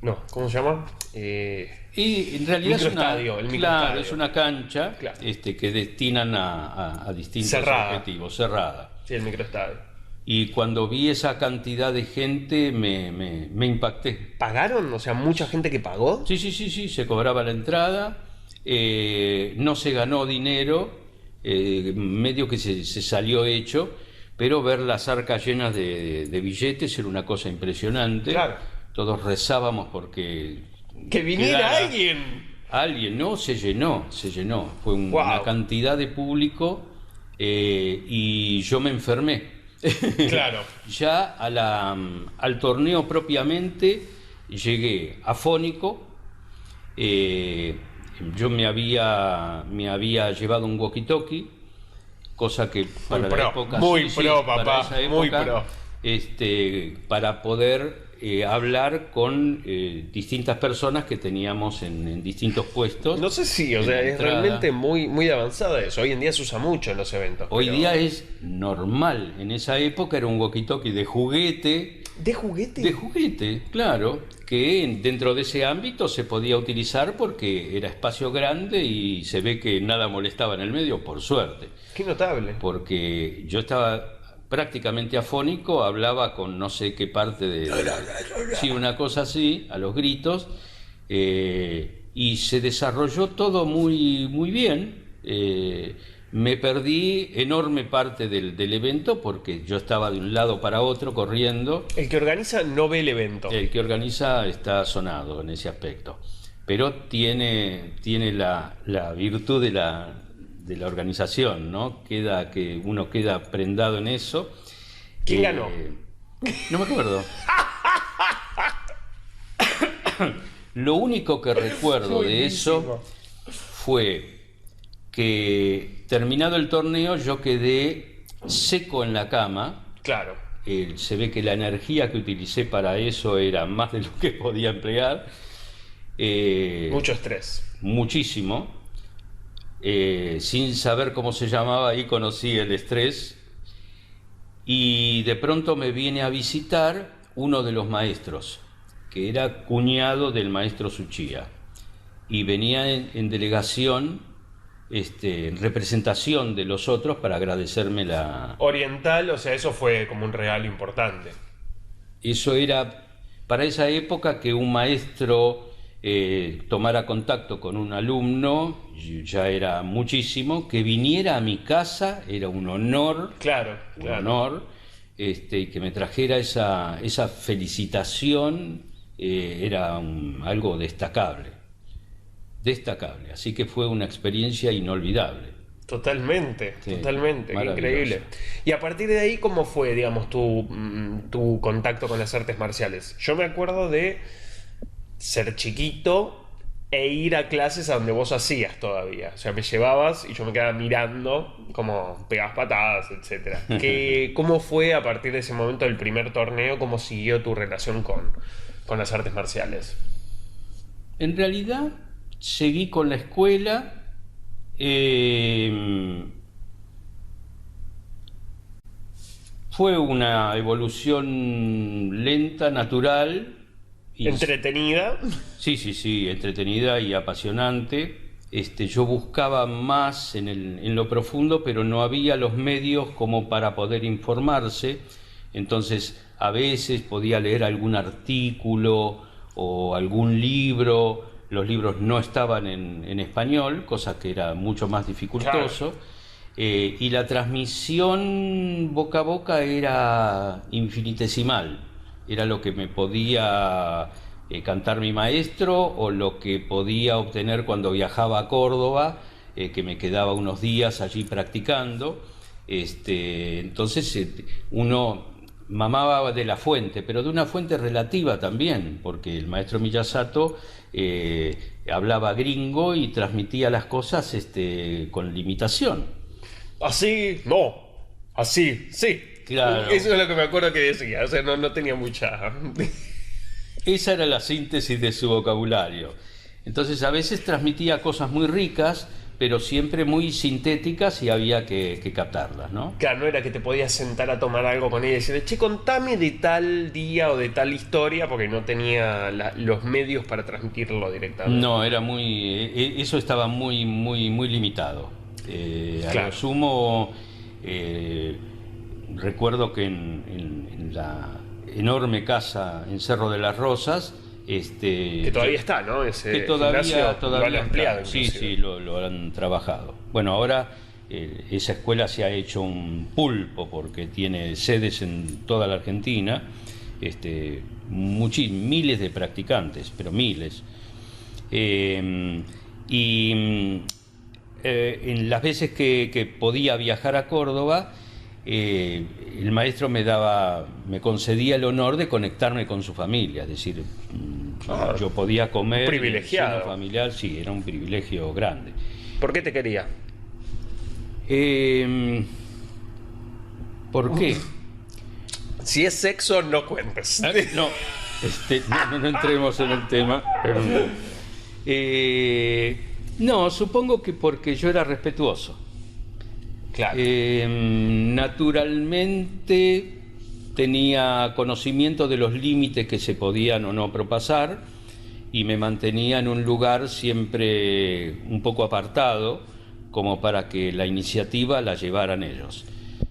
no, ¿cómo se llama? Y en realidad Microestadio, el microestadio. es una cancha, Claro. Que destinan a distintos Cerrada. objetivos, cerrada. Sí, el microestadio. Y cuando vi esa cantidad de gente me impacté. ¿Pagaron? O sea, mucha gente que pagó. Sí, se cobraba la entrada, no se ganó dinero, medio que se salió hecho, pero ver las arcas llenas de billetes era una cosa impresionante. Claro. Todos rezábamos porque... ¡Que viniera quedara alguien! Alguien, no, se llenó. Fue Wow. una cantidad de público y yo me enfermé. Claro. Ya al torneo propiamente llegué afónico. Yo me había llevado un walkie-talkie, cosa que para la época... Muy sí, pro, para papá, esa muy época, pro. para poder hablar con distintas personas que teníamos en distintos puestos. No sé si, o en sea, la es entrada. realmente muy, muy avanzada eso. Hoy en día se usa mucho en los eventos. Hoy pero- día es normal. En esa época era un walkie-talkie de juguete. ¿De juguete? De juguete, claro, que dentro de ese ámbito se podía utilizar porque era espacio grande y se ve que nada molestaba en el medio, por suerte. Qué notable. Porque yo estaba prácticamente afónico, hablaba con no sé qué parte de... Sí, una cosa así, a los gritos, y se desarrolló todo muy, muy bien. Me perdí enorme parte del evento porque yo estaba de un lado para otro corriendo. El que organiza no ve el evento. El que organiza está sonado en ese aspecto, pero tiene la virtud de la organización, ¿no? Uno queda prendado en eso. ¿Quién ganó? No me acuerdo. Lo único que recuerdo de eso fue que terminado el torneo yo quedé seco en la cama. Claro. Se ve que la energía que utilicé para eso era más de lo que podía emplear. Mucho estrés. Muchísimo. Sin saber cómo se llamaba, ahí conocí el estrés. Y de pronto me viene a visitar uno de los maestros, que era cuñado del maestro Suchía. Y venía en delegación, en representación de los otros para agradecerme la... Oriental, o sea, eso fue como un regalo importante. Eso era, para esa época, que un maestro tomara contacto con un alumno, ya era muchísimo. Que viniera a mi casa era un honor. Claro, Un claro. honor. Y que me trajera esa felicitación era algo destacable. Así que fue una experiencia inolvidable. Totalmente, Sí, totalmente, qué maravilloso. increíble. Y a partir de ahí, ¿cómo fue, digamos, tu contacto con las artes marciales? Yo me acuerdo de ser chiquito e ir a clases a donde vos hacías todavía. O sea, me llevabas y yo me quedaba mirando cómo pegabas patadas, etcétera. ¿Cómo fue a partir de ese momento del primer torneo? ¿Cómo siguió tu relación con las artes marciales? En realidad, seguí con la escuela. Fue una evolución lenta, natural. ¿Entretenida? Sí, entretenida y apasionante. Yo buscaba más en lo profundo, pero no había los medios como para poder informarse. Entonces, a veces podía leer algún artículo o algún libro. Los libros no estaban en español, cosa que era mucho más dificultoso. Claro. Y la transmisión boca a boca era infinitesimal. Era lo que me podía cantar mi maestro o lo que podía obtener cuando viajaba a Córdoba, que me quedaba unos días allí practicando. Entonces uno mamaba de la fuente, pero de una fuente relativa también, porque el maestro Miyasato hablaba gringo y transmitía las cosas con limitación. Así, no. Así, sí. Claro. Eso es lo que me acuerdo que decía. O sea, no tenía mucha... Esa era la síntesis de su vocabulario. Entonces a veces transmitía cosas muy ricas, pero siempre muy sintéticas y había que captarlas, ¿no? Claro, no era que te podías sentar a tomar algo con ella y decirle, che, contame de tal día o de tal historia, porque no tenía los medios para transmitirlo directamente. No, era eso estaba muy, muy, muy limitado. A Claro. lo sumo, recuerdo que en la enorme casa en Cerro de las Rosas, Que todavía está, ¿no? Ese que todavía gimnasio lo han ampliado, está. Sí, inclusive. sí, lo han trabajado. Bueno, ahora esa escuela se ha hecho un pulpo porque tiene sedes en toda la Argentina, miles de practicantes, pero miles. En las veces que podía viajar a Córdoba, el maestro me concedía el honor de conectarme con su familia, es decir, yo podía comer privilegiado. en el seno familiar, sí, era un privilegio grande. ¿Por qué te quería? ¿Por qué? Si es sexo, no cuentes. No, no entremos en el tema. No, supongo que porque yo era respetuoso. Claro. Naturalmente tenía conocimiento de los límites que se podían o no propasar y me mantenía en un lugar siempre un poco apartado, como para que la iniciativa la llevaran ellos.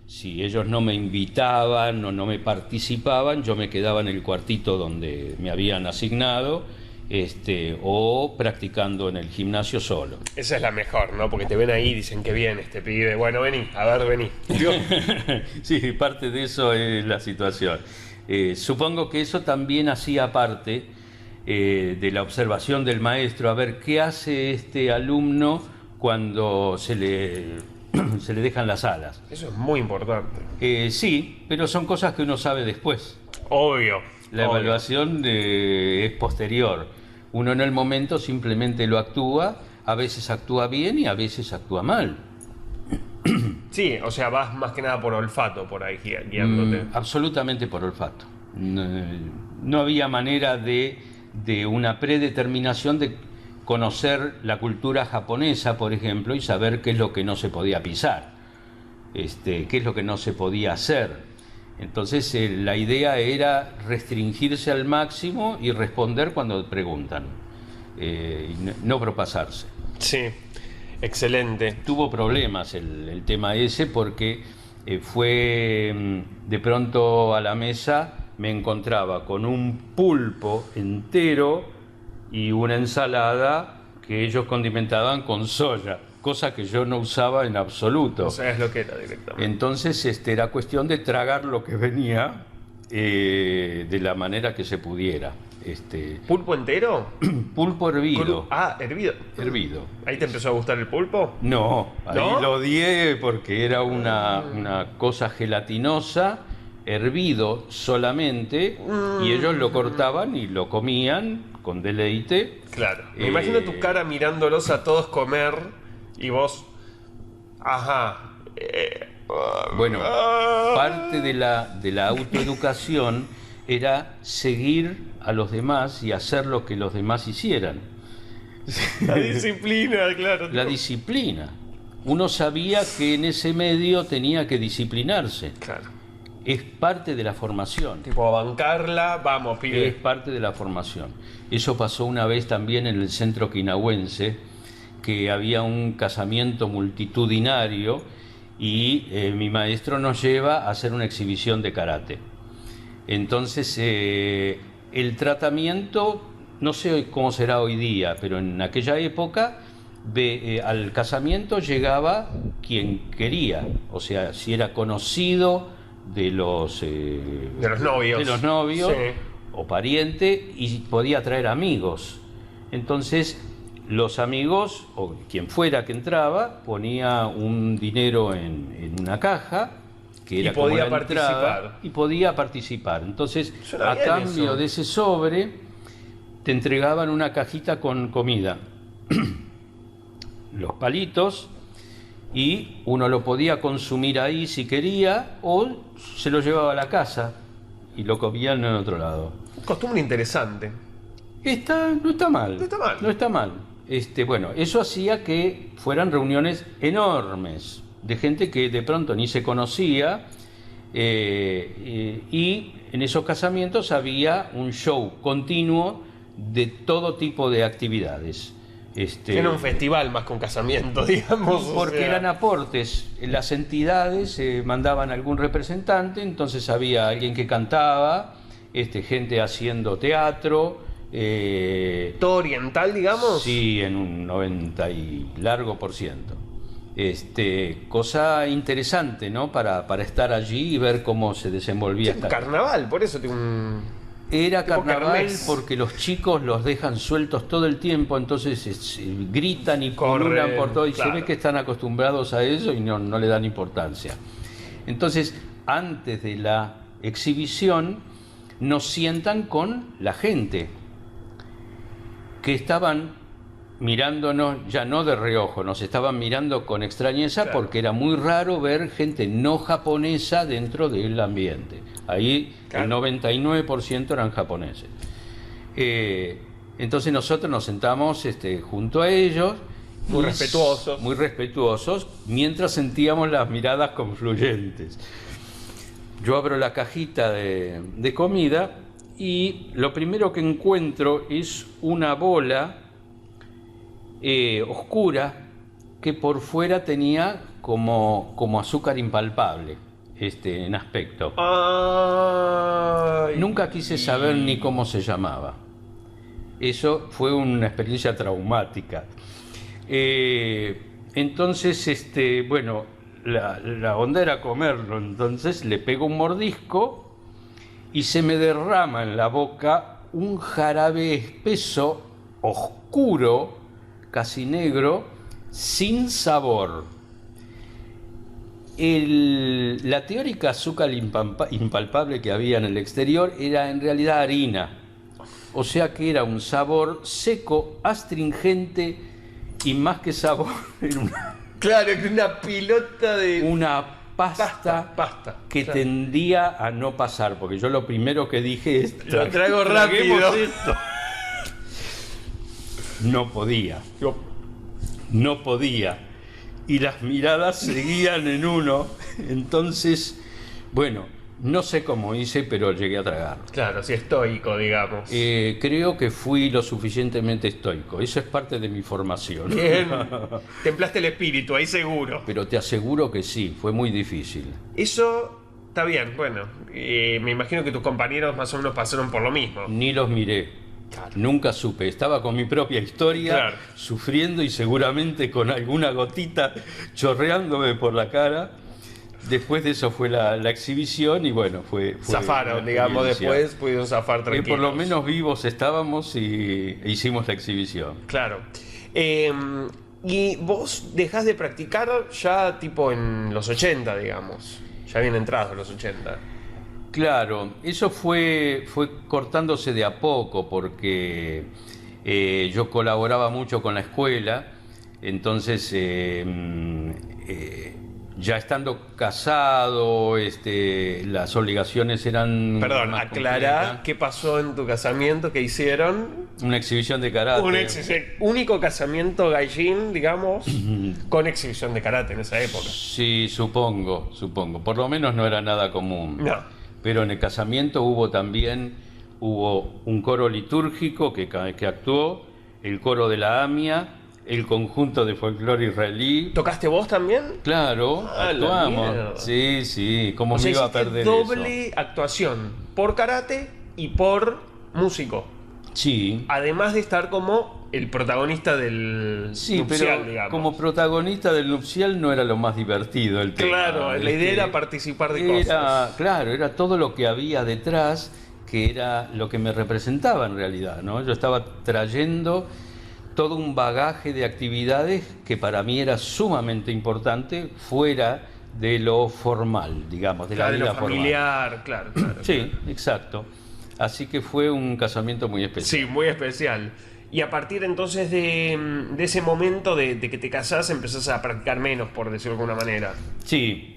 Si ellos no me invitaban o no me participaban, yo me quedaba en el cuartito donde me habían asignado, o practicando en el gimnasio solo. Esa es la mejor, ¿no? Porque te ven ahí y dicen que bien este pibe. Bueno, vení, a ver, vení. Sí, parte de eso es la situación. Supongo que eso también hacía parte de la observación del maestro, a ver qué hace este alumno cuando se le dejan las alas. Eso es muy importante. Sí, pero son cosas que uno sabe después. Obvio. La obvio. evaluación es posterior. Uno en el momento simplemente lo actúa, a veces actúa bien y a veces actúa mal. Sí, o sea, vas más que nada por olfato por ahí guiándote. Absolutamente por olfato. No había manera de una predeterminación de conocer la cultura japonesa, por ejemplo, y saber qué es lo que no se podía pisar, qué es lo que no se podía hacer. Entonces la idea era restringirse al máximo y responder cuando preguntan, y no propasarse. Sí, excelente. Tuvo problemas el tema ese porque fue de pronto a la mesa, me encontraba con un pulpo entero y una ensalada que ellos condimentaban con soya, cosa que yo no usaba en absoluto. No sabes lo que era directamente. Entonces era cuestión de tragar lo que venía de la manera que se pudiera. ¿Pulpo entero? Pulpo hervido. Hervido. Hervido. ¿Ahí te empezó a gustar el pulpo? No, ahí ¿No? lo odié porque era una cosa gelatinosa, hervido solamente, y ellos lo cortaban y lo comían con deleite. Claro. Me imagino tu cara mirándolos a todos comer y vos... Ajá. Bueno, parte de la autoeducación era seguir a los demás y hacer lo que los demás hicieran. La disciplina, claro. La disciplina. Uno sabía que en ese medio tenía que disciplinarse. Claro. Es parte de la formación. Tipo, a bancarla, vamos, Es pibe. parte de la formación. Eso pasó una vez también en el centro quinahuense, que había un casamiento multitudinario y mi maestro nos lleva a hacer una exhibición de karate. Entonces, el tratamiento, no sé cómo será hoy día, pero en aquella época al casamiento llegaba quien quería, o sea, si era conocido de los novios Sí. o pariente, y podía traer amigos. Entonces los amigos o quien fuera que entraba ponía un dinero en una caja que era Y podía como la entrada, participar. y podía participar. Entonces, Suena a bien cambio eso. de ese sobre te entregaban una cajita con comida, los palitos, y uno lo podía consumir ahí si quería, o se lo llevaba a la casa y lo comían en otro lado. Costumbre interesante. No está mal. No está mal. No está mal. bueno, eso hacía que fueran reuniones enormes de gente que de pronto ni se conocía, y en esos casamientos había un show continuo de todo tipo de actividades. Era un festival más que un casamiento, digamos. Porque eran aportes. Las entidades mandaban algún representante, entonces había alguien que cantaba, gente haciendo teatro. ¿Todo oriental, digamos? Sí, en un 90 y largo por ciento. Cosa interesante, ¿no? Para estar allí y ver cómo se desenvolvía. Un carnaval, por eso tiene un... Era tipo carnaval kermés. porque los chicos los dejan sueltos todo el tiempo, entonces gritan y pululan por todo y claro. se ve que están acostumbrados a eso y no le dan importancia. Entonces, antes de la exhibición, nos sientan con la gente que estaban mirándonos, ya no de reojo, nos estaban mirando con extrañeza, claro. porque era muy raro ver gente no japonesa dentro del ambiente. Ahí claro. el 99% eran japoneses. Entonces nosotros nos sentamos junto a ellos. Muy respetuosos. Muy respetuosos, mientras sentíamos las miradas confluyentes. Yo abro la cajita de comida y lo primero que encuentro es una bola oscura que por fuera tenía como azúcar impalpable en aspecto. Ay. Nunca quise saber ni cómo se llamaba. Eso fue una experiencia traumática. Entonces, bueno, la onda era comerlo. Entonces le pego un mordisco y se me derrama en la boca un jarabe espeso, oscuro, casi negro, sin sabor. La teórica azúcar impalpable que había en el exterior era en realidad harina. O sea que era un sabor seco, astringente y más que sabor, era Claro, que una pilota de... una pasta que claro. tendía a no pasar. Porque yo lo primero que dije es... Lo trago traguemos rápido. esto. No podía. No podía. Y las miradas seguían en uno. Entonces, bueno, no sé cómo hice, pero llegué a tragarlo. Claro, sí, estoico, digamos. Creo que fui lo suficientemente estoico. Eso es parte de mi formación. Bien. Templaste el espíritu, ahí seguro. Pero te aseguro que sí, fue muy difícil. Eso está bien, bueno. Me imagino que tus compañeros más o menos pasaron por lo mismo. Ni los miré. Claro. Nunca supe, estaba con mi propia historia, Claro. sufriendo y seguramente con alguna gotita chorreándome por la cara. Después de eso fue la exhibición y bueno, fue Zafaron, una digamos, experiencia. después pudieron zafar tranquilos. Por lo menos vivos estábamos e hicimos la exhibición. Claro. Y vos dejás de practicar ya tipo en los 80, digamos. Ya bien entrados los 80. Claro, eso fue cortándose de a poco porque yo colaboraba mucho con la escuela, entonces ya estando casado, las obligaciones eran... Perdón, más aclará complejas. qué pasó en tu casamiento, qué hicieron. Una exhibición de karate. Único casamiento gallín, digamos, con exhibición de karate en esa época. Sí, supongo. Por lo menos no era nada común. No. Pero en el casamiento hubo un coro litúrgico que actuó, el coro de la AMIA, el conjunto de folclore israelí. ¿Tocaste vos también? Claro, Ah, la mierda. actuamos. Sí, ¿cómo O me sea, iba a hiciste perder doble eso? actuación, por karate y por músico. Sí. Además de estar como el protagonista del Sí, nupcial, pero digamos. como protagonista del nupcial no era lo más divertido el tema. Claro, la idea era participar de cosas. Claro, era todo lo que había detrás, que era lo que me representaba en realidad, ¿no? Yo estaba trayendo todo un bagaje de actividades que para mí era sumamente importante fuera de lo formal, digamos, de Claro, la de vida lo familiar, claro. Sí, exacto. Así que fue un casamiento muy especial. Sí, muy especial. Y a partir entonces de ese momento de que te casás, empezás a practicar menos, por decirlo de alguna manera. Sí,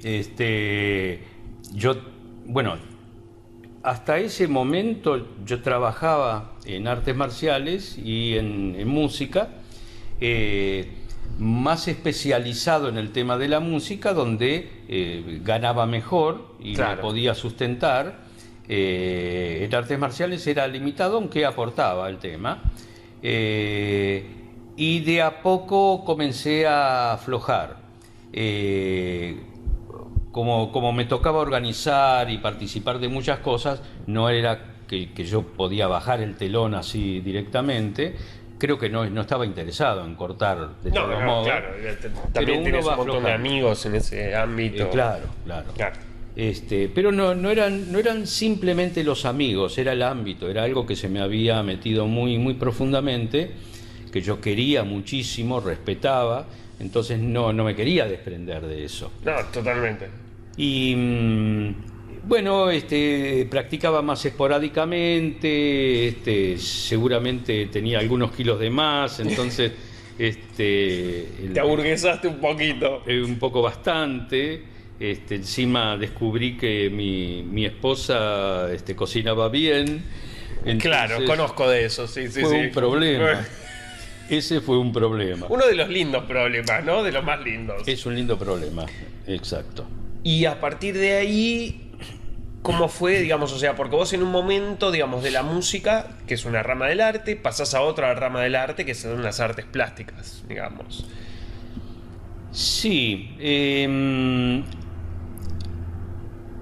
bueno, hasta ese momento yo trabajaba en artes marciales y en música, más especializado en el tema de la música, donde ganaba mejor y me podía sustentar. En artes marciales era limitado, aunque aportaba el tema. Y de a poco comencé a aflojar. Como me tocaba organizar y participar de muchas cosas, no era que yo podía bajar el telón así directamente. Creo que no estaba interesado en cortar de todos modos. Claro. También tienes un montón de amigos en ese ámbito. Claro. Pero no eran simplemente los amigos, era el ámbito, era algo que se me había metido muy, muy profundamente, que yo quería muchísimo, respetaba, entonces no me quería desprender de eso. No, totalmente. Y bueno, practicaba más esporádicamente, seguramente tenía algunos kilos de más, entonces te aburguesaste un poquito. Un poco bastante. Encima descubrí que mi esposa cocinaba bien. Claro, conozco de eso, sí. Fue un problema. Ese fue un problema. Uno de los lindos problemas, ¿no? De los más lindos. Es un lindo problema, exacto. Y a partir de ahí, ¿cómo fue, digamos, o sea, porque vos en un momento, digamos, de la música, que es una rama del arte, pasás a otra rama del arte, que son las artes plásticas, digamos? Sí,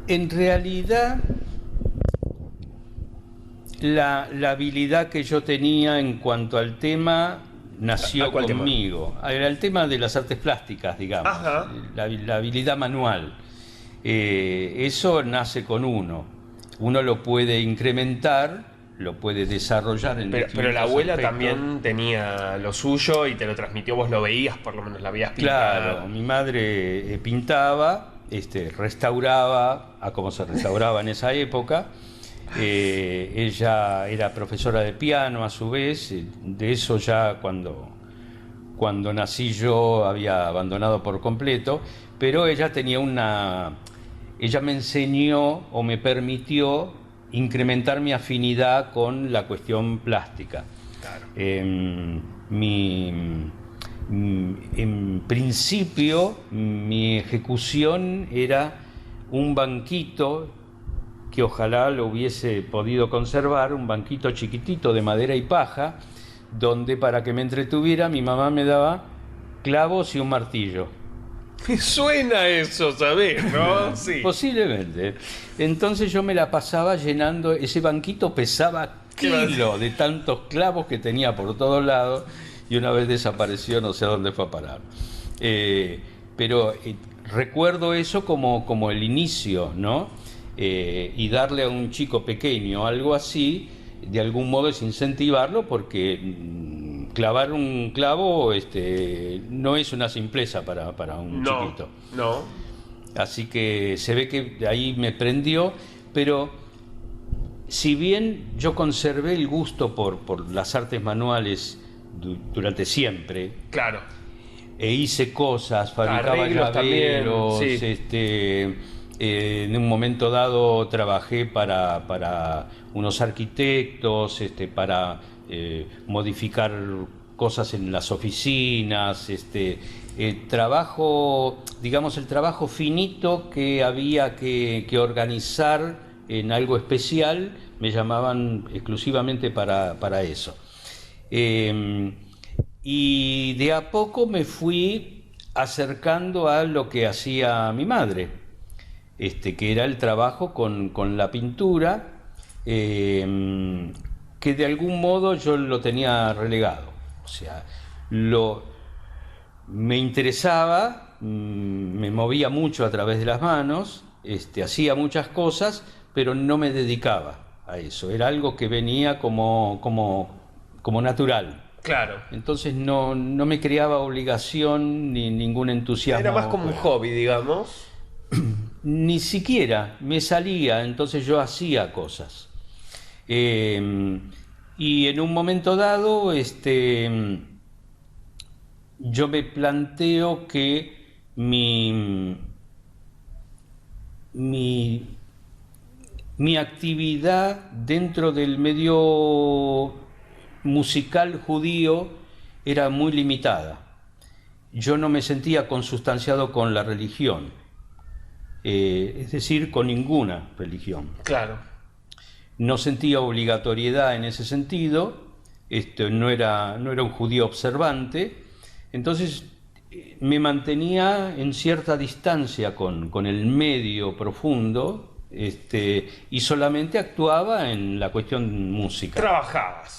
en realidad la habilidad que yo tenía en cuanto al tema nació conmigo. Era el tema de las artes plásticas, digamos. La habilidad manual. Eso nace con uno. Uno lo puede incrementar, lo puede desarrollar en pero la abuela aspectos. También tenía lo suyo y te lo transmitió, vos lo veías, por lo menos la veías pintar. Claro, mi madre pintaba, restauraba, a como se restauraba en esa época. Ella era profesora de piano a su vez. De eso ya cuando nací yo había abandonado por completo, pero ella me enseñó o me permitió incrementar mi afinidad con la cuestión plástica. Claro. En principio, mi ejecución era un banquito que ojalá lo hubiese podido conservar, un banquito chiquitito de madera y paja, donde para que me entretuviera mi mamá me daba clavos y un martillo. Suena eso, ¿sabés? ¿No? Sí. Posiblemente. Entonces yo me la pasaba llenando, ese banquito pesaba kilos de tantos clavos que tenía por todos lados, y una vez desapareció, no sé a dónde fue a parar. Pero recuerdo eso como el inicio, ¿no? Y darle a un chico pequeño algo así, de algún modo es incentivarlo, porque clavar un clavo no es una simpleza para un chiquito. No. Así que se ve que ahí me prendió, pero si bien yo conservé el gusto por las artes manuales durante siempre, claro, e hice cosas, fabricaba llaveros, sí. En un momento dado trabajé para unos arquitectos, para modificar cosas en las oficinas, el trabajo finito que había que organizar en algo especial, me llamaban exclusivamente para eso. Y de a poco me fui acercando a lo que hacía mi madre. Que era el trabajo con la pintura, que de algún modo yo lo tenía relegado. O sea, me interesaba, me movía mucho a través de las manos, hacía muchas cosas, pero no me dedicaba a eso. Era algo que venía como natural. Claro. Entonces no me creaba obligación ni ningún entusiasmo. Era más como un hobby, digamos. Ni siquiera me salía, entonces yo hacía cosas. Y en un momento dado, yo me planteo que mi actividad dentro del medio musical judío era muy limitada. Yo no me sentía consustanciado con la religión, es decir, con ninguna religión. Claro. No sentía obligatoriedad en ese sentido, no era un judío observante, entonces me mantenía en cierta distancia con el medio profundo, y solamente actuaba en la cuestión música.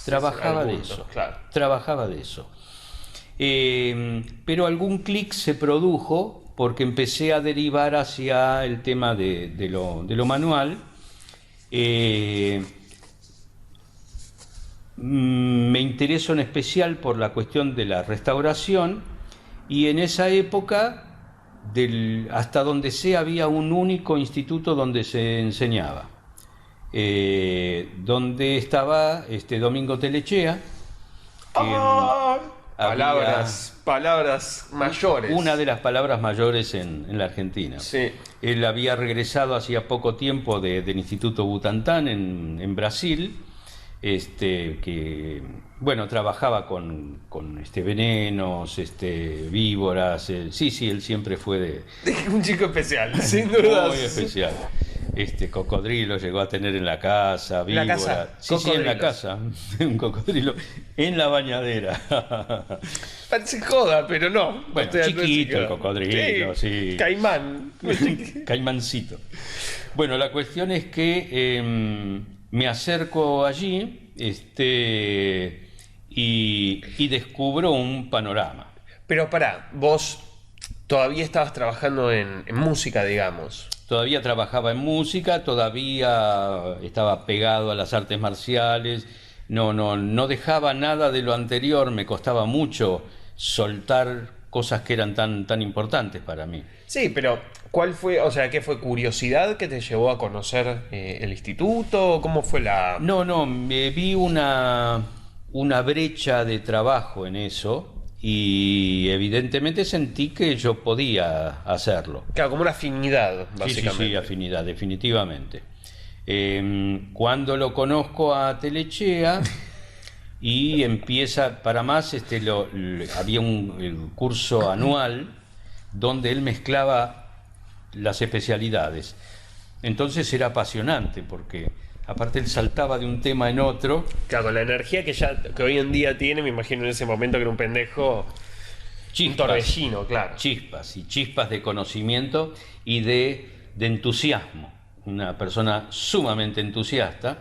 Trabajaba de eso. Claro. Trabajaba de eso. Pero algún clic se produjo porque empecé a derivar hacia el tema de lo manual. Me intereso en especial por la cuestión de la restauración, y en esa época, hasta donde sé, había un único instituto donde se enseñaba, donde estaba Domingo Telechea, palabras mayores. Una de las palabras mayores en la Argentina. Sí. Él había regresado hacía poco tiempo del Instituto Butantan en Brasil, que bueno, trabajaba con venenos, víboras. Sí, él siempre fue un chico especial, sin duda. Muy especial. Cocodrilo llegó a tener en la casa, víbora. ¿La casa? Sí, en la casa. Un cocodrilo en la bañadera. Parece joda, pero no. Bueno, chiquito el cocodrilo, sí. Caimán. Caimancito. Bueno, la cuestión es que me acerco allí, y descubro un panorama. Pero pará, vos todavía estabas trabajando en música, digamos. Todavía trabajaba en música, todavía estaba pegado a las artes marciales, no dejaba nada de lo anterior, me costaba mucho soltar cosas que eran tan importantes para mí. Sí, pero ¿cuál fue, qué fue, curiosidad que te llevó a conocer el instituto? ¿Cómo fue la...? No, me vi una brecha de trabajo en eso, y evidentemente sentí que yo podía hacerlo. Claro, como una afinidad, básicamente. Sí, afinidad, definitivamente. Cuando lo conozco a Telechea y empieza, para más, había el curso anual donde él mezclaba las especialidades. Entonces era apasionante porque aparte él saltaba de un tema en otro. Claro, con la energía que hoy en día tiene, me imagino en ese momento que era un pendejo, un torbellino, claro. Chispas de conocimiento y de entusiasmo. Una persona sumamente entusiasta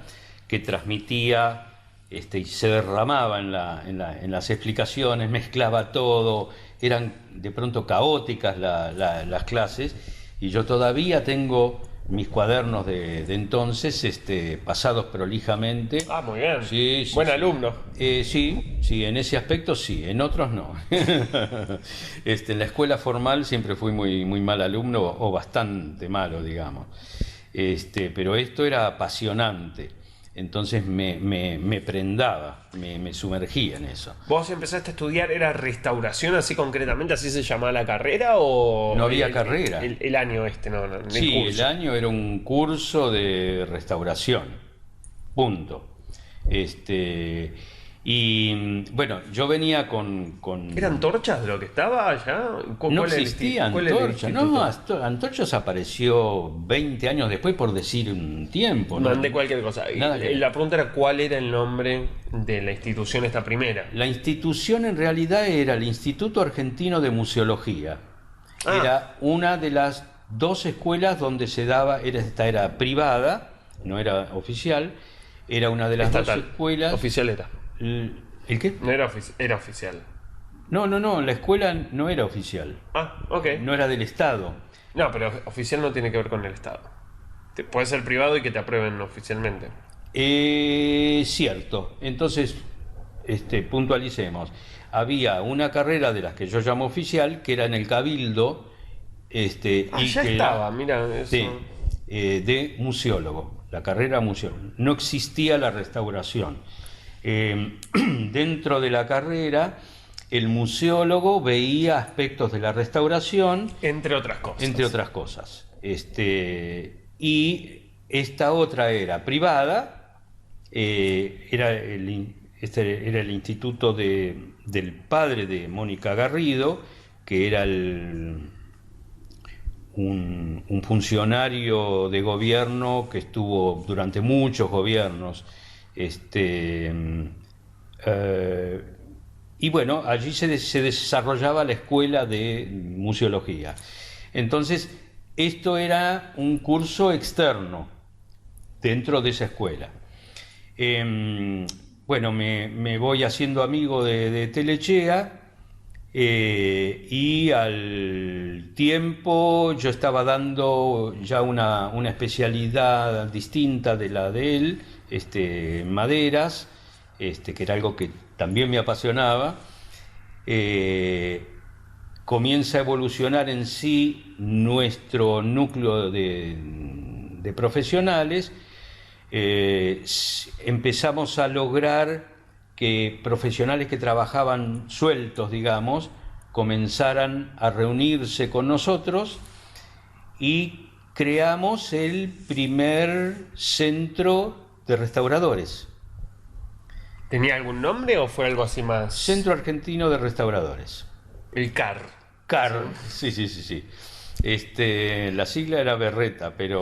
que transmitía y se derramaba en las explicaciones, mezclaba todo, eran de pronto caóticas las clases, y yo todavía tengo mis cuadernos de entonces, pasados prolijamente. Ah, muy bien. Sí, buen alumno. Sí, en ese aspecto sí, en otros no. En la escuela formal siempre fui muy mal alumno, o bastante malo, digamos. Pero esto era apasionante. Entonces me prendaba, me sumergía en eso. ¿Vos empezaste a estudiar, era restauración así concretamente, así se llamaba la carrera, o...? No había carrera. El año no. Sí, el año era un curso de restauración, punto. Y bueno, yo venía con... ¿Eran antorchas de lo que estaba allá? No existía antorcha, antorchas apareció 20 años después, por decir un tiempo. Mandé cualquier cosa. La pregunta era ¿cuál era el nombre de la institución esta primera? La institución en realidad era el Instituto Argentino de Museología. Era una de las dos escuelas donde se daba, esta era privada, no era oficial, era una de las estatal. Dos escuelas... Oficial era. ¿El qué? No era oficial. No, la escuela no era oficial. Ah, ok. No era del Estado. No, pero oficial no tiene que ver con el Estado. Puede ser privado y que te aprueben oficialmente. Cierto. Entonces, puntualicemos. Había una carrera de las que yo llamo oficial, que era en el Cabildo. Ya estaba, mira eso. Sí, de museólogo. La carrera museólogo. No existía la restauración. Dentro de la carrera, el museólogo veía aspectos de la restauración, entre otras cosas. Y esta otra era privada, era Este era el instituto del padre de Mónica Garrido, que era un funcionario de gobierno que estuvo durante muchos gobiernos. Y bueno, allí se desarrollaba la escuela de museología. Entonces, esto era un curso externo dentro de esa escuela. Bueno, me voy haciendo amigo de Telechea, y al tiempo yo estaba dando ya una especialidad distinta de la de él, maderas, que era algo que también me apasionaba. Comienza a evolucionar en sí nuestro núcleo de profesionales. Empezamos a lograr que profesionales que trabajaban sueltos, digamos, comenzaran a reunirse con nosotros y creamos el primer centro de restauradores. ¿Tenía algún nombre o fue algo así más? Centro Argentino de Restauradores. El CAR. CAR, sí. La sigla era berreta, pero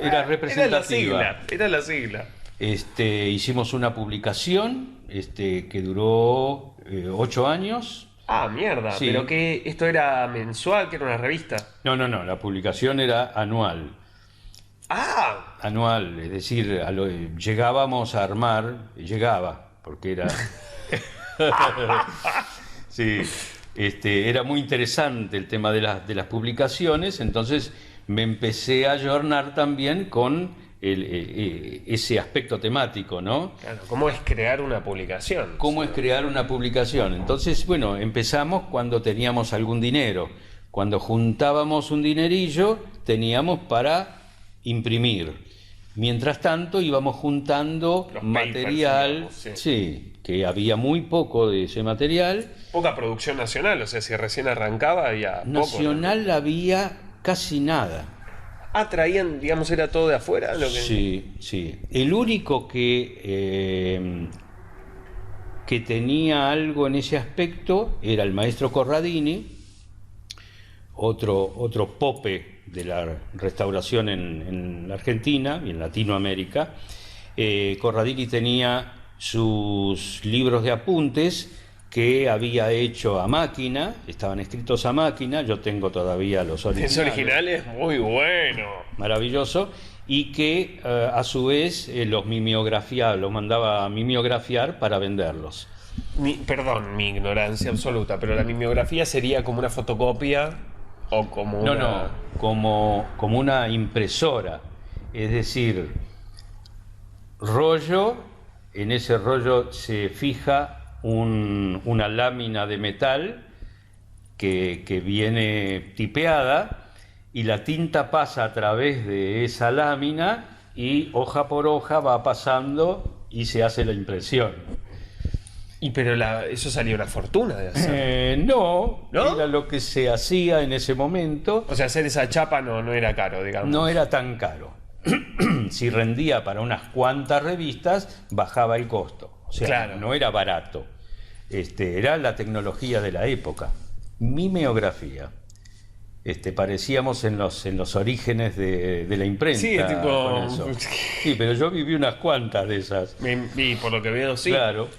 era representativa. Era la sigla. Hicimos una publicación que duró 8 años. Ah, mierda, Sí. pero que esto era mensual, que era una revista. No, la publicación era anual. Ah, Anual, es decir, porque era... Sí, era muy interesante el tema de las publicaciones, entonces me empecé a ayornar también con ese aspecto temático, ¿no? claro, ¿cómo es crear una publicación? ¿Cómo es crear una publicación? Entonces, bueno, empezamos cuando teníamos algún dinero. Cuando juntábamos un dinerillo, teníamos para imprimir. Mientras tanto, íbamos juntando Los material, papers, digamos, sí, que había muy poco de ese material. Poca producción nacional, o sea, si recién arrancaba había poco, ¿no? Nacional había casi nada. Ah, traían, digamos, era todo de afuera lo que... Sí. El único que tenía algo en ese aspecto era el maestro Corradini, otro pope de la restauración en la Argentina y en Latinoamérica. Corradini tenía sus libros de apuntes que había hecho a máquina, estaban escritos a máquina, yo tengo todavía los originales. Es original, es muy bueno. Maravilloso, y que a su vez los mandaba a mimeografiar para venderlos. Perdón, mi ignorancia absoluta, pero la mimeografía sería como una fotocopia o como una... No, como una impresora, es decir, rollo, en ese rollo se fija una lámina de metal que viene tipeada y la tinta pasa a través de esa lámina y hoja por hoja va pasando y se hace la impresión. Pero eso salía una fortuna de hacer. No, ¿No? era lo que se hacía en ese momento. O sea, hacer esa chapa no era caro, digamos. No era tan caro. Si rendía para unas cuantas revistas, bajaba el costo. O sea, claro, no era barato. Era la tecnología de la época. Mimeografía. Parecíamos en los orígenes de la imprenta. Sí, con tipo... eso. Sí, pero yo viví unas cuantas de esas. Y por lo que veo, sí. Claro.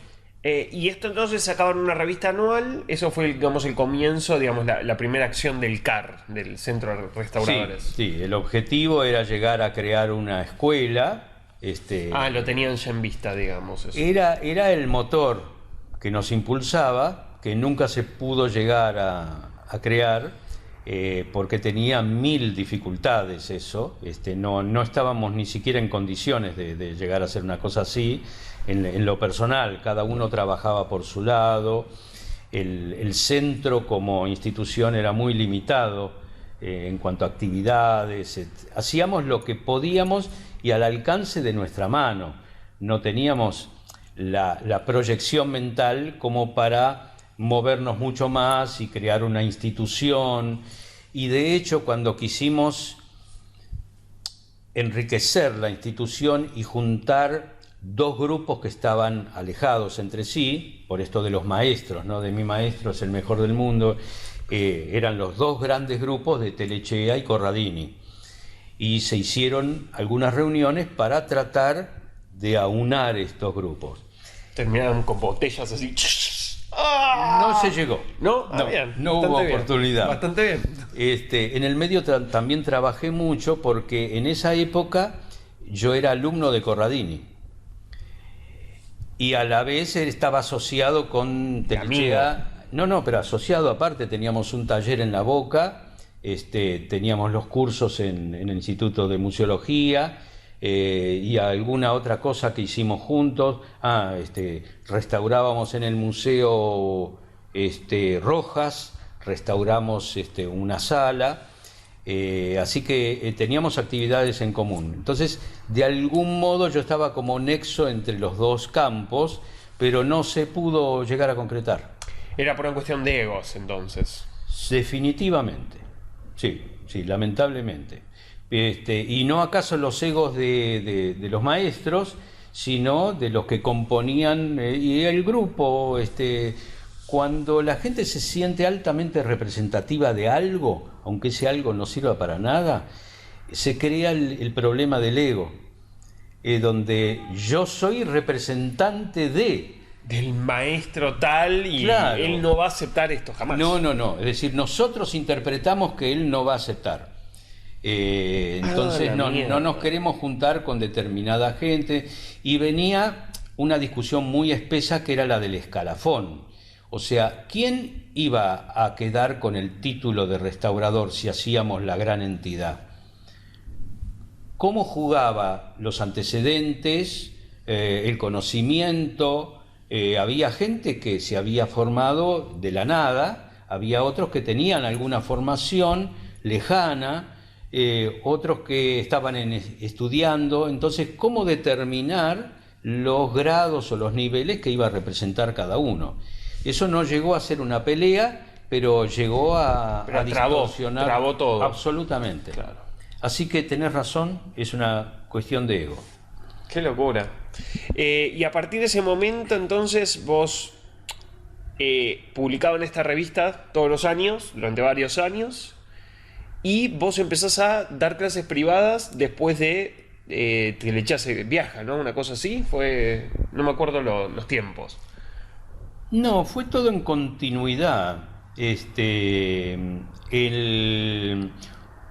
Y esto entonces sacaban una revista anual. Eso fue, digamos, el comienzo, digamos, la primera acción del CAR, del Centro de Restauradores. Sí, el objetivo era llegar a crear una escuela. Lo tenían ya en vista, digamos. Eso. Era el motor que nos impulsaba, que nunca se pudo llegar a crear, porque tenía 1000 dificultades eso. No estábamos ni siquiera en condiciones de llegar a hacer una cosa así. En lo personal, cada uno trabajaba por su lado, el centro como institución era muy limitado en cuanto a actividades, hacíamos lo que podíamos y al alcance de nuestra mano, no teníamos la proyección mental como para movernos mucho más y crear una institución, y de hecho cuando quisimos enriquecer la institución y juntar dos grupos que estaban alejados entre sí, por esto de los maestros, ¿no? De mi maestro es el mejor del mundo, eran los dos grandes grupos de Telechea y Corradini. Y se hicieron algunas reuniones para tratar de aunar estos grupos. Terminaron con botellas así. No se llegó. No, no hubo oportunidad. Bastante bien. En el medio también trabajé mucho porque en esa época yo era alumno de Corradini y a la vez estaba asociado con Telechea. No, pero asociado aparte, teníamos un taller en La Boca, teníamos los cursos en el Instituto de Museología y alguna otra cosa que hicimos juntos. Restaurábamos en el Museo Rojas, restauramos una sala, así que teníamos actividades en común. Entonces, de algún modo yo estaba como nexo entre los dos campos, pero no se pudo llegar a concretar. Era por una cuestión de egos, entonces. Definitivamente, sí, lamentablemente. Y no acaso los egos de los maestros, sino de los que componían y el grupo. Cuando la gente se siente altamente representativa de algo, aunque ese algo no sirva para nada, se crea el problema del ego, donde yo soy representante del maestro tal y claro, él no va a aceptar esto jamás. No, es decir, nosotros interpretamos que él no va a aceptar. Entonces no nos queremos juntar con determinada gente y venía una discusión muy espesa que era la del escalafón. O sea, ¿quién iba a quedar con el título de restaurador si hacíamos la gran entidad? ¿Cómo jugaba los antecedentes, el conocimiento? Había gente que se había formado de la nada, había otros que tenían alguna formación lejana, otros que estaban estudiando. Entonces, ¿cómo determinar los grados o los niveles que iba a representar cada uno? Eso no llegó a ser una pelea, pero llegó a distorsionar. Trabó todo. Absolutamente. Claro. Así que tenés razón, es una cuestión de ego. Qué locura. Y a partir de ese momento, entonces, vos publicabas en esta revista todos los años, durante varios años, y vos empezás a dar clases privadas después de Telechea se viaja, ¿no? Una cosa así, no me acuerdo los tiempos. No, fue todo en continuidad.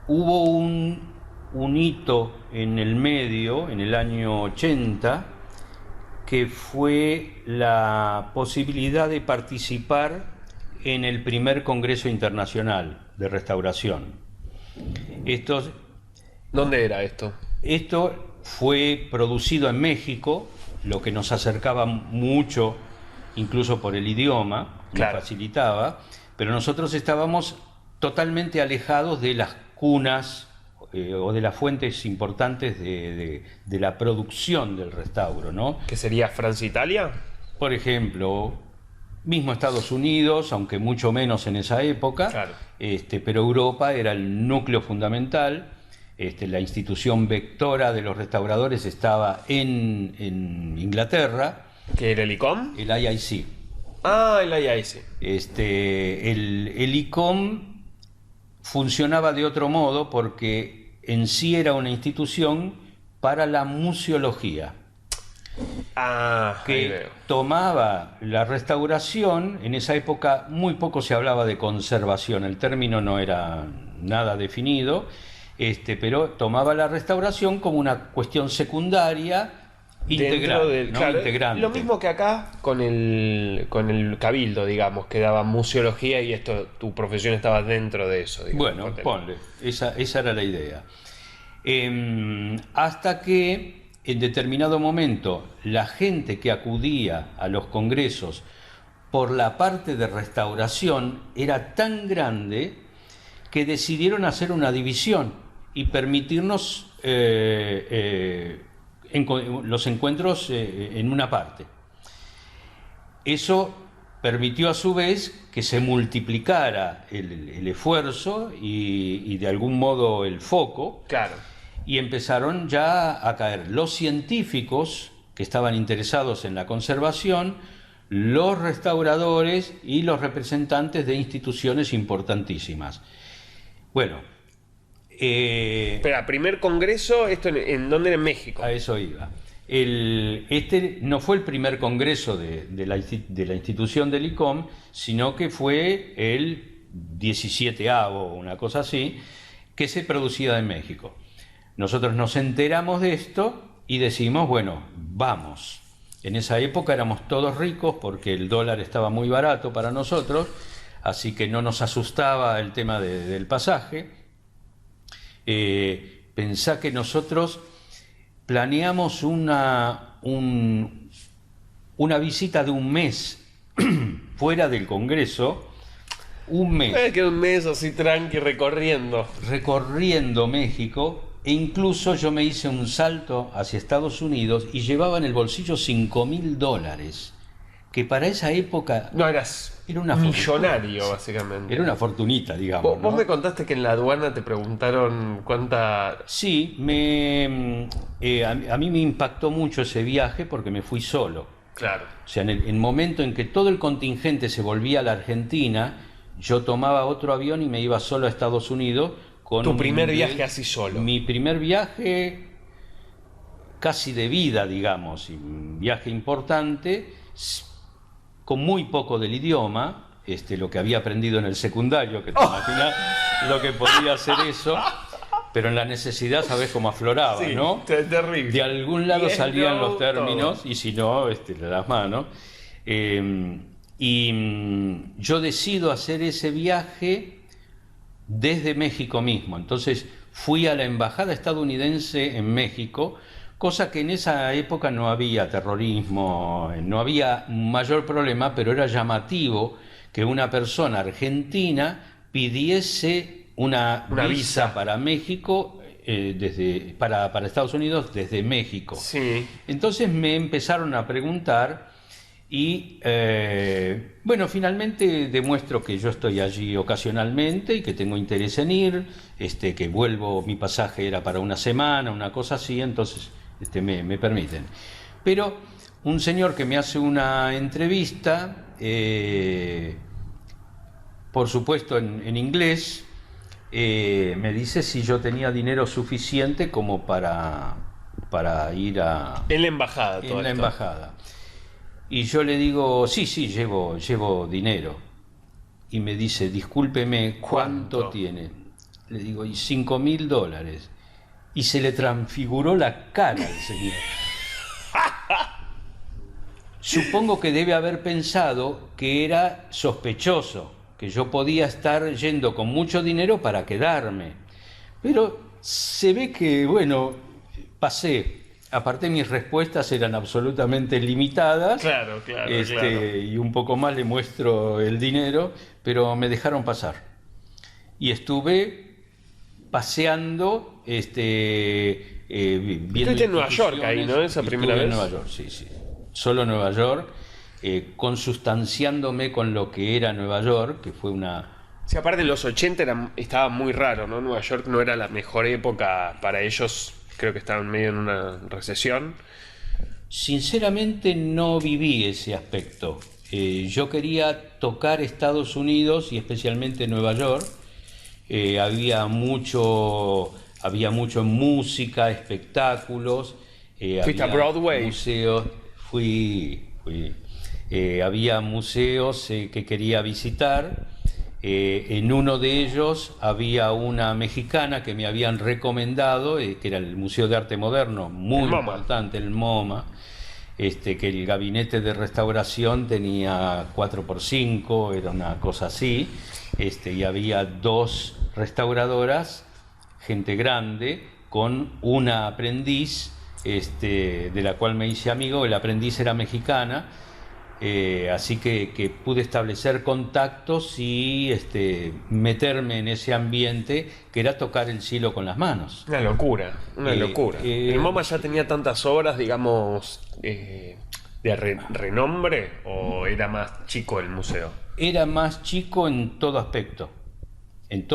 Hubo un hito en el medio, en el año 80, que fue la posibilidad de participar en el primer Congreso Internacional de Restauración. ¿Dónde era esto? Esto fue producido en México, lo que nos acercaba mucho, incluso por el idioma, claro, nos facilitaba, pero nosotros estábamos totalmente alejados de las cunas o de las fuentes importantes de la producción del restauro, ¿no? ¿Qué sería Francia-Italia? Por ejemplo, mismo Estados Unidos, aunque mucho menos en esa época, claro, pero Europa era el núcleo fundamental. La institución vectora de los restauradores estaba en Inglaterra. ¿Qué era el ICOM? El IIC. Ah, el IIC. El ICOM funcionaba de otro modo porque en sí era una institución para la museología. Que tomaba la restauración. En esa época muy poco se hablaba de conservación, el término no era nada definido, pero tomaba la restauración como una cuestión secundaria, integral, claro, integrante. Lo mismo que acá con el cabildo, digamos, que daba museología y tu profesión estaba dentro de eso. Digamos, bueno, ponle, esa era la idea. Hasta que en determinado momento la gente que acudía a los congresos por la parte de restauración era tan grande que decidieron hacer una división y permitirnos los encuentros en una parte. Eso permitió a su vez que se multiplicara el esfuerzo y de algún modo el foco. Claro. Y empezaron ya a caer los científicos que estaban interesados en la conservación, los restauradores y los representantes de instituciones importantísimas. Bueno, Espera, primer congreso, ¿esto en dónde? En México. a eso iba. Este no fue el primer congreso de la institución del ICOM, sino que fue el 17º, una cosa así, que se producía en México. Nosotros nos enteramos de esto y decimos, bueno, vamos. En esa época éramos todos ricos porque el dólar estaba muy barato para nosotros, así que no nos asustaba el tema del pasaje. Pensá que nosotros planeamos una visita de un mes fuera del Congreso, un mes. Que un mes así tranqui recorriendo. Recorriendo México, e incluso yo me hice un salto hacia Estados Unidos y llevaba en el bolsillo $5.000, que para esa época No, eras era una millonario, básicamente. era una fortunita, digamos. Vos ¿no? me contaste que en la aduana te preguntaron cuánta... Sí, a mí me impactó mucho ese viaje porque me fui solo. Claro. O sea, en el momento en que todo el contingente se volvía a la Argentina, yo tomaba otro avión y me iba solo a Estados Unidos. Con Tu primer viaje así solo. Mi primer viaje casi de vida, digamos, y un viaje importante, con muy poco del idioma, lo que había aprendido en el secundario, que te imaginas lo que podía hacer eso, pero en la necesidad sabes cómo afloraba, Sí, ¿no? terrible. De algún lado Yes, salían no, los términos, todo. y si no, las manos. Yo decido hacer ese viaje desde México mismo. Entonces fui a la embajada estadounidense en México, cosa que en esa época no había terrorismo, no había mayor problema, pero era llamativo que una persona argentina pidiese una visa para México, para Estados Unidos desde México. Sí. Entonces me empezaron a preguntar y bueno, finalmente demuestro que yo estoy allí ocasionalmente y que tengo interés en ir, que vuelvo, mi pasaje era para una semana, una cosa así, entonces me permiten. Pero un señor que me hace una entrevista, por supuesto en inglés, me dice si yo tenía dinero suficiente como para ir a... En la embajada, todo En la esto. embajada. Y yo le digo, sí, llevo dinero. Y me dice, discúlpeme, ¿cuánto ¿Cuánto? tiene? Le digo, y $5.000. Y se le transfiguró la cara al señor. Supongo que debe haber pensado que era sospechoso, que yo podía estar yendo con mucho dinero para quedarme. Pero se ve que, bueno, pasé. Aparte mis respuestas eran absolutamente limitadas. Claro. Y un poco más le muestro el dinero, pero me dejaron pasar. Y estuve paseando, viendo Estuviste en Nueva York ahí, ¿no? Esa primera Estuve vez. en Nueva York, sí. Solo Nueva York, consustanciándome con lo que era Nueva York, que fue una... Sí, aparte en los 80 estaba muy raro, ¿no? Nueva York no era la mejor época para ellos, creo que estaban medio en una recesión. Sinceramente no viví ese aspecto. Yo quería tocar Estados Unidos y especialmente Nueva York. Había mucho música, espectáculos. ¿Fuiste a había Broadway? Museos. Fui. Había museos que quería visitar. En uno de ellos había una mexicana que me habían recomendado, que era el Museo de Arte Moderno, muy El MoMA. importante, el MoMA, que el gabinete de restauración tenía 4x5, era una cosa así, y había 2 restauradoras, gente grande, con una aprendiz, de la cual me hice amigo. El aprendiz era mexicana. Así que pude establecer contactos y meterme en ese ambiente que era tocar el cielo con las manos. Una locura. ¿El MoMA ya tenía tantas obras, digamos, de renombre o era más chico el museo? Era más chico en todo aspecto, en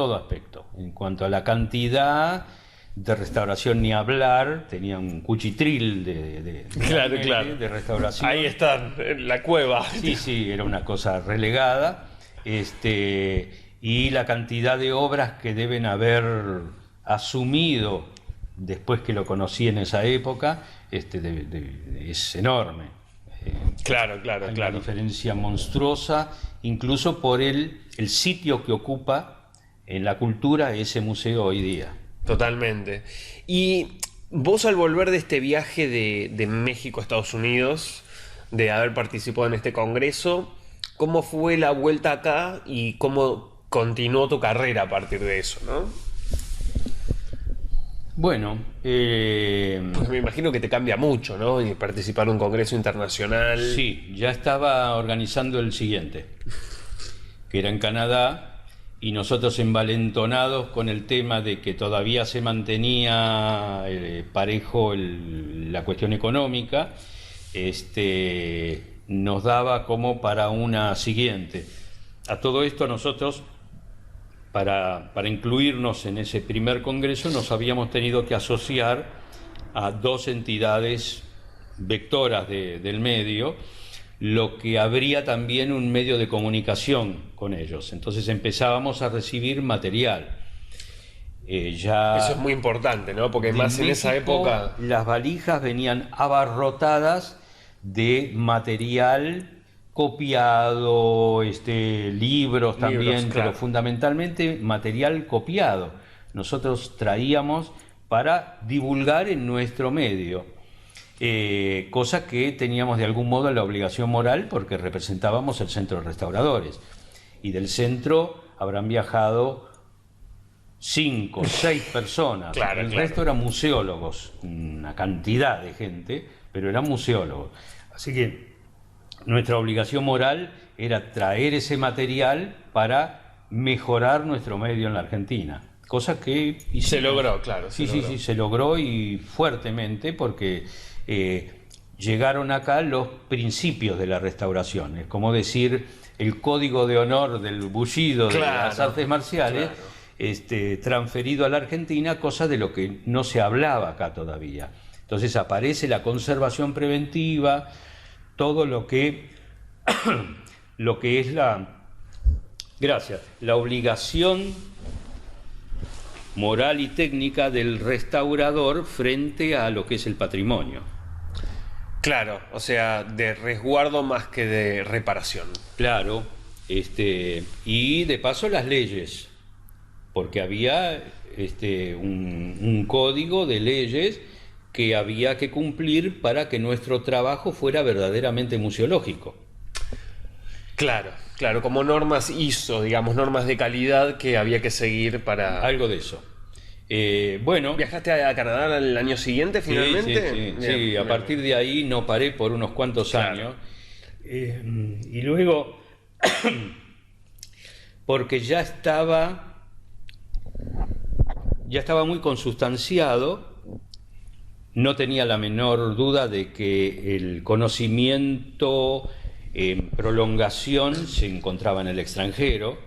cuanto a la cantidad de restauración ni hablar, tenía un cuchitril Claro, claro. de restauración. Ahí están, en la cueva. Sí, era una cosa relegada. Y la cantidad de obras que deben haber asumido después que lo conocí en esa época, es enorme. Claro. Hay una diferencia monstruosa, incluso por el sitio que ocupa en la cultura ese museo hoy día. Totalmente. Y vos, al volver de este viaje de México a Estados Unidos, de haber participado en este congreso, ¿cómo fue la vuelta acá y cómo continuó tu carrera a partir de eso, no? Bueno, Porque me imagino que te cambia mucho, ¿no? Y participar en un congreso internacional. sí, ya estaba organizando el siguiente, que era en Canadá, y nosotros envalentonados con el tema de que todavía se mantenía parejo la cuestión económica, nos daba como para una siguiente. A todo esto nosotros, para incluirnos en ese primer congreso, nos habíamos tenido que asociar a dos entidades vectoras del medio, lo que habría también un medio de comunicación con ellos. Entonces empezábamos a recibir material. Eso es muy importante, ¿no? Porque más en esa época... Las valijas venían abarrotadas de material copiado, libros también, claro. pero fundamentalmente material copiado. Nosotros traíamos para divulgar en nuestro medio. Cosa que teníamos de algún modo la obligación moral porque representábamos el Centro de Restauradores, y del centro habrán viajado 5 o 6 personas. El resto eran museólogos, una cantidad de gente, pero eran museólogos. Así que nuestra obligación moral era traer ese material para mejorar nuestro medio en la Argentina, cosa que hicimos. Se logró, claro. Sí, se logró, y fuertemente, porque llegaron acá los principios de la restauración. Es como decir, el código de honor del bullido de las artes marciales, transferido a la Argentina, cosa de lo que no se hablaba acá todavía. Entonces aparece la conservación preventiva, todo lo que es la obligación moral y técnica del restaurador frente a lo que es el patrimonio. Claro, o sea, de resguardo más que de reparación. Claro, y de paso las leyes, porque había un código de leyes que había que cumplir para que nuestro trabajo fuera verdaderamente museológico. Claro, como normas ISO, digamos, normas de calidad que había que seguir para... Algo de eso. Bueno, ¿viajaste a Canadá el año siguiente finalmente? Sí, a partir de ahí no paré por unos cuantos años. Y luego, porque ya estaba muy consustanciado, no tenía la menor duda de que el conocimiento en prolongación se encontraba en el extranjero.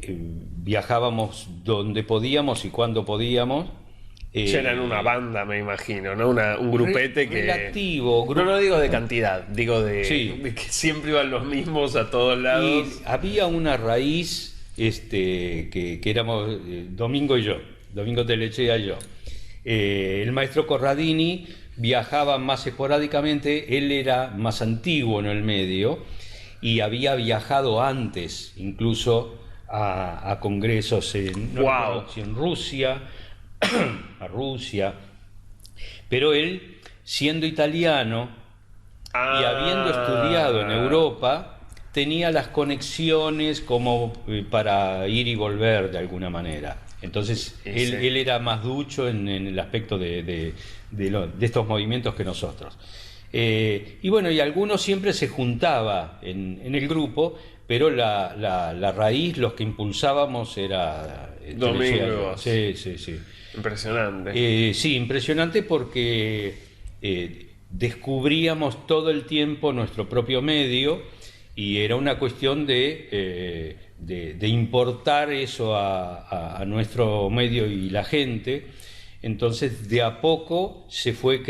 Viajábamos donde podíamos y cuando podíamos. Ya eran una banda, me imagino, ¿no? Un grupete relativo, que... No digo de cantidad, digo de que siempre iban los mismos a todos lados. Y había una raíz que éramos Domingo y yo, Domingo Telechea y yo. El maestro Corradini viajaba más esporádicamente, él era más antiguo en el medio y había viajado antes, incluso a congresos en Rusia, a Rusia, pero él, siendo italiano y habiendo estudiado en Europa, tenía las conexiones como para ir y volver de alguna manera. Entonces él era más ducho en el aspecto de estos movimientos que nosotros. Y bueno, y algunos siempre se juntaba en el grupo, pero la raíz, los que impulsábamos era Domingo. Sí. Impresionante. Sí, impresionante, porque descubríamos todo el tiempo nuestro propio medio y era una cuestión de importar eso a nuestro medio y la gente. Entonces, de a poco se fue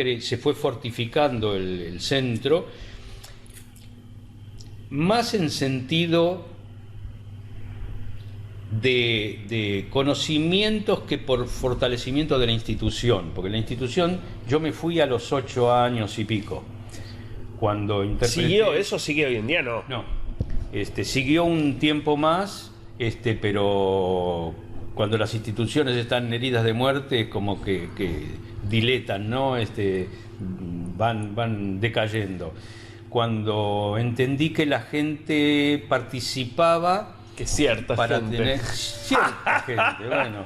fortificando el centro, más en sentido de conocimientos que por fortalecimiento de la institución, porque la institución, yo me fui a los 8 años y pico, cuando interpreté... ¿Siguió eso? ¿Sigue hoy en día? No. No, siguió un tiempo más, pero cuando las instituciones están heridas de muerte, como que diletan, ¿no? Van decayendo. Cuando entendí que la gente participaba... Que cierta para gente. Tener cierta gente, bueno,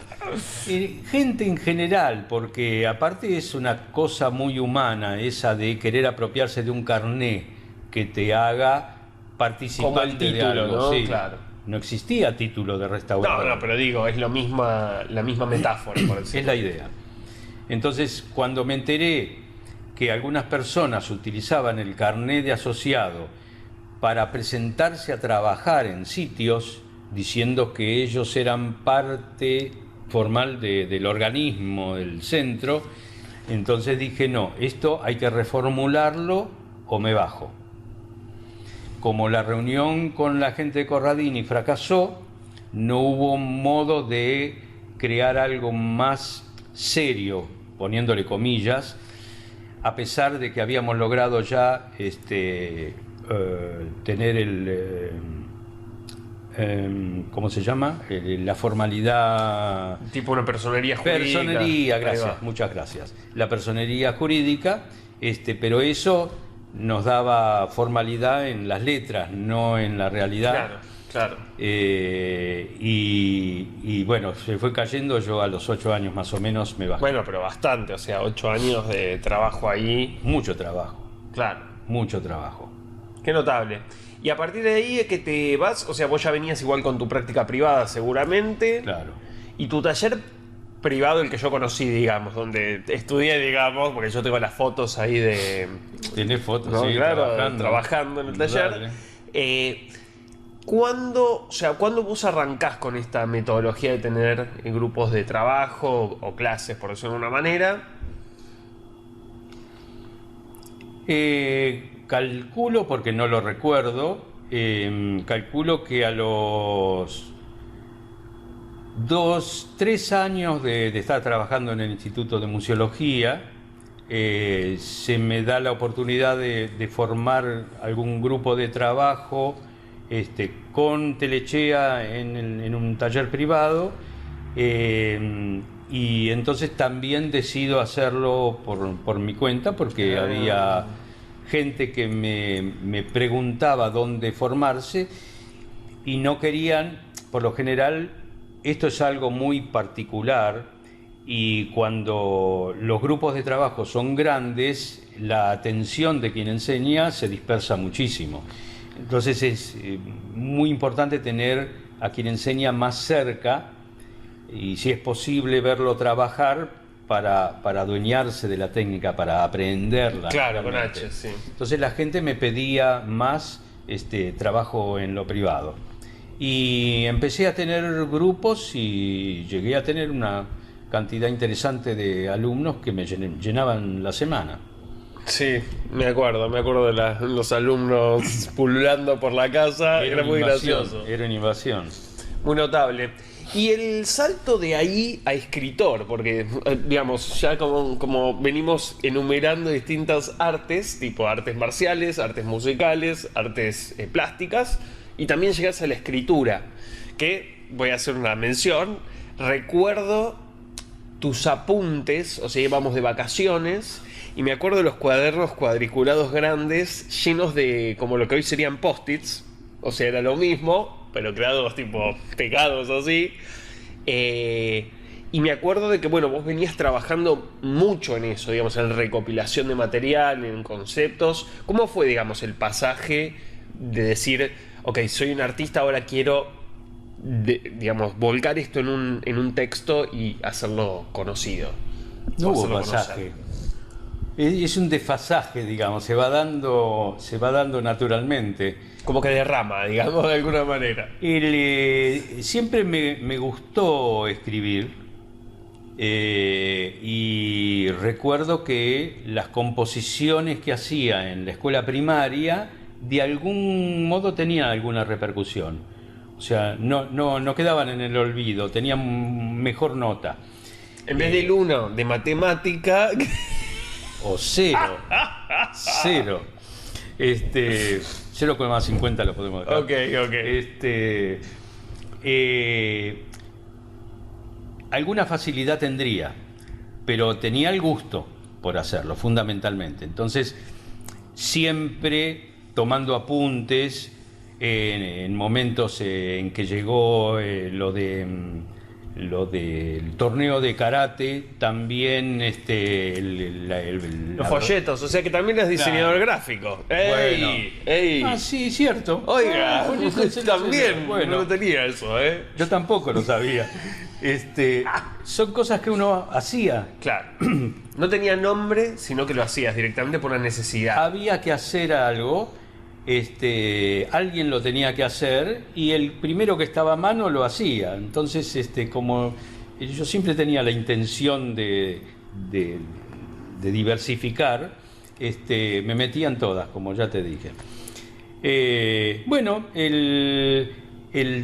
gente en general, porque aparte es una cosa muy humana esa de querer apropiarse de un carné que te haga participante Como el título, de algo, ¿no? sí. Claro. No existía título de restaurador. No, pero digo, es la misma metáfora, por decirlo. Es la idea. Entonces, cuando me enteré que algunas personas utilizaban el carné de asociado para presentarse a trabajar en sitios, diciendo que ellos eran parte formal del organismo, del centro, entonces dije, no, esto hay que reformularlo o me bajo. Como la reunión con la gente de Corradini fracasó, no hubo modo de crear algo más serio, poniéndole comillas, a pesar de que habíamos logrado ya tener ¿cómo se llama? La formalidad... Tipo una personería jurídica. Personería, gracias, muchas gracias. La personería jurídica, pero eso nos daba formalidad en las letras, no en la realidad. Claro, claro. Y bueno, se fue cayendo, yo a los 8 años más o menos me bajé. Bueno, pero bastante, o sea, 8 años de trabajo ahí. Mucho trabajo. Claro. Mucho trabajo. Qué notable. Y a partir de ahí es que te vas, o sea, vos ya venías igual con tu práctica privada seguramente. Claro. Y tu taller privado, el que yo conocí, digamos, donde estudié, digamos, porque yo tengo las fotos ahí de... Tenés fotos, ¿no? sí, Claro, trabajando en el taller. ¿Cuándo vos arrancás con esta metodología de tener grupos de trabajo o clases, por decirlo de una manera? Calculo, porque no lo recuerdo, calculo que a los 2-3 años de estar trabajando en el Instituto de Museología, se me da la oportunidad de formar algún grupo de trabajo con Telechea en un taller privado, y entonces también decido hacerlo por mi cuenta, porque había gente que me preguntaba dónde formarse y no querían, por lo general, esto es algo muy particular, y cuando los grupos de trabajo son grandes, la atención de quien enseña se dispersa muchísimo. Entonces es muy importante tener a quien enseña más cerca y, si es posible, verlo trabajar para adueñarse de la técnica, para aprenderla. Claro, realmente. con H, sí. Entonces la gente me pedía más trabajo en lo privado. Y empecé a tener grupos y llegué a tener una cantidad interesante de alumnos que me llenaban la semana. Sí, me acuerdo de los alumnos pululando por la casa, era muy gracioso. Era una invasión. Muy notable. Y el salto de ahí a escritor, porque digamos, ya como venimos enumerando distintas artes, tipo artes marciales, artes musicales, artes plásticas, y también llegas a la escritura, que voy a hacer una mención. Recuerdo tus apuntes, o sea, íbamos de vacaciones, y me acuerdo de los cuadernos cuadriculados grandes, llenos de como lo que hoy serían post-its, o sea, era lo mismo, pero creados tipo pegados así. Y me acuerdo de que, bueno, vos venías trabajando mucho en eso, digamos, en recopilación de material, en conceptos. ¿Cómo fue, digamos, el pasaje de decir, ok, soy un artista, ahora quiero, digamos, volcar esto en un texto y hacerlo conocido? No hubo pasaje. Es un desfasaje, digamos, se va dando naturalmente. Como que derrama, digamos, de alguna manera. Siempre me gustó escribir, y recuerdo que las composiciones que hacía en la escuela primaria de algún modo tenían alguna repercusión. O sea, no quedaban en el olvido, tenían mejor nota. En vez del 1 de matemática... O cero. 0,50 lo podemos dejar. Ok. Alguna facilidad tendría, pero tenía el gusto por hacerlo, fundamentalmente. Entonces, siempre tomando apuntes en momentos en que llegó lo del torneo de karate, también los folletos, o sea que también es diseñador gráfico. Bueno. ¡Ey! Ah, sí, cierto. Oiga, Folletos, también, bueno, no tenía eso, ¿eh? yo tampoco lo sabía. Son cosas que uno hacía. Claro, no tenía nombre, sino que lo hacías directamente por la necesidad. Había que hacer algo, alguien lo tenía que hacer y el primero que estaba a mano lo hacía. Entonces, como yo siempre tenía la intención de diversificar, me metía en todas, como ya te dije. Bueno,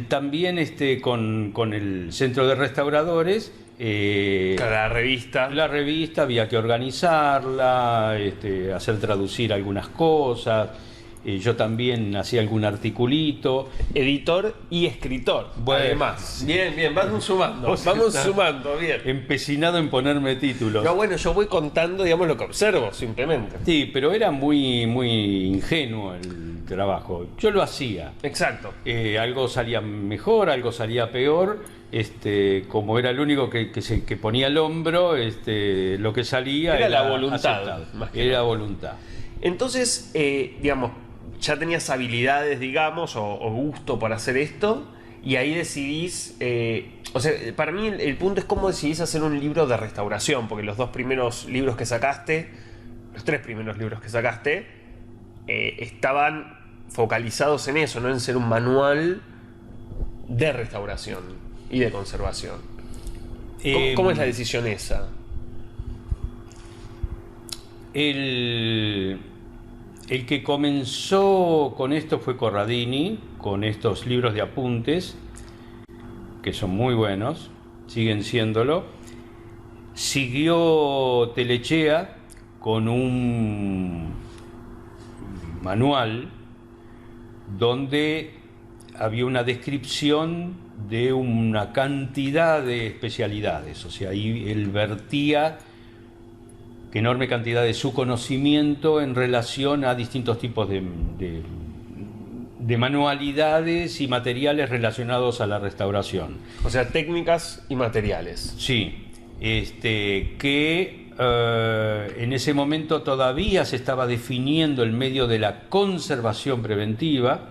también con el Centro de Restauradores. La revista. La revista había que organizarla, hacer traducir algunas cosas. Yo también hacía algún articulito. Editor y escritor. Bueno, además. Bien, vamos sumando, bien. Empecinado en ponerme títulos. No, bueno, yo voy contando, digamos, lo que observo, simplemente. Sí, pero era muy ingenuo el trabajo. Yo lo hacía. Exacto. Algo salía mejor, algo salía peor. Como era el único que ponía el hombro, lo que salía era la voluntad. Era voluntad. Entonces, digamos, ya tenías habilidades, digamos, o gusto para hacer esto, y ahí decidís, o sea, para mí el punto es cómo decidís hacer un libro de restauración, porque los 3 primeros libros que sacaste, estaban focalizados en eso, no en ser un manual de restauración y de conservación. ¿Cómo es la decisión esa? El que comenzó con esto fue Corradini, con estos libros de apuntes, que son muy buenos, siguen siéndolo. Siguió Telechea con un manual donde había una descripción de una cantidad de especialidades, o sea, ahí él vertía enorme cantidad de su conocimiento en relación a distintos tipos de manualidades y materiales relacionados a la restauración. O sea, técnicas y materiales. Sí, que en ese momento todavía se estaba definiendo el medio de la conservación preventiva,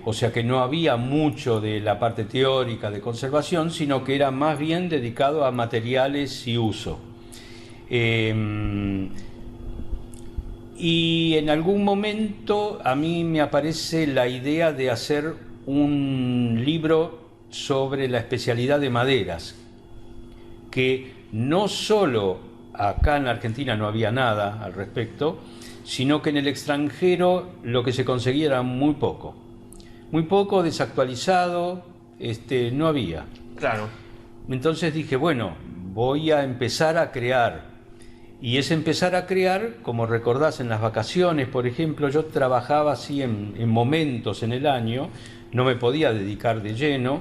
o sea que no había mucho de la parte teórica de conservación, sino que era más bien dedicado a materiales y uso. Y en algún momento a mí me aparece la idea de hacer un libro sobre la especialidad de maderas, que no solo acá en la Argentina no había nada al respecto, sino que en el extranjero lo que se conseguía era muy poco, desactualizado, no había. Claro. Entonces dije, bueno, voy a empezar a crear. Y es empezar a crear, como recordás, en las vacaciones, por ejemplo, yo trabajaba así en momentos en el año, no me podía dedicar de lleno,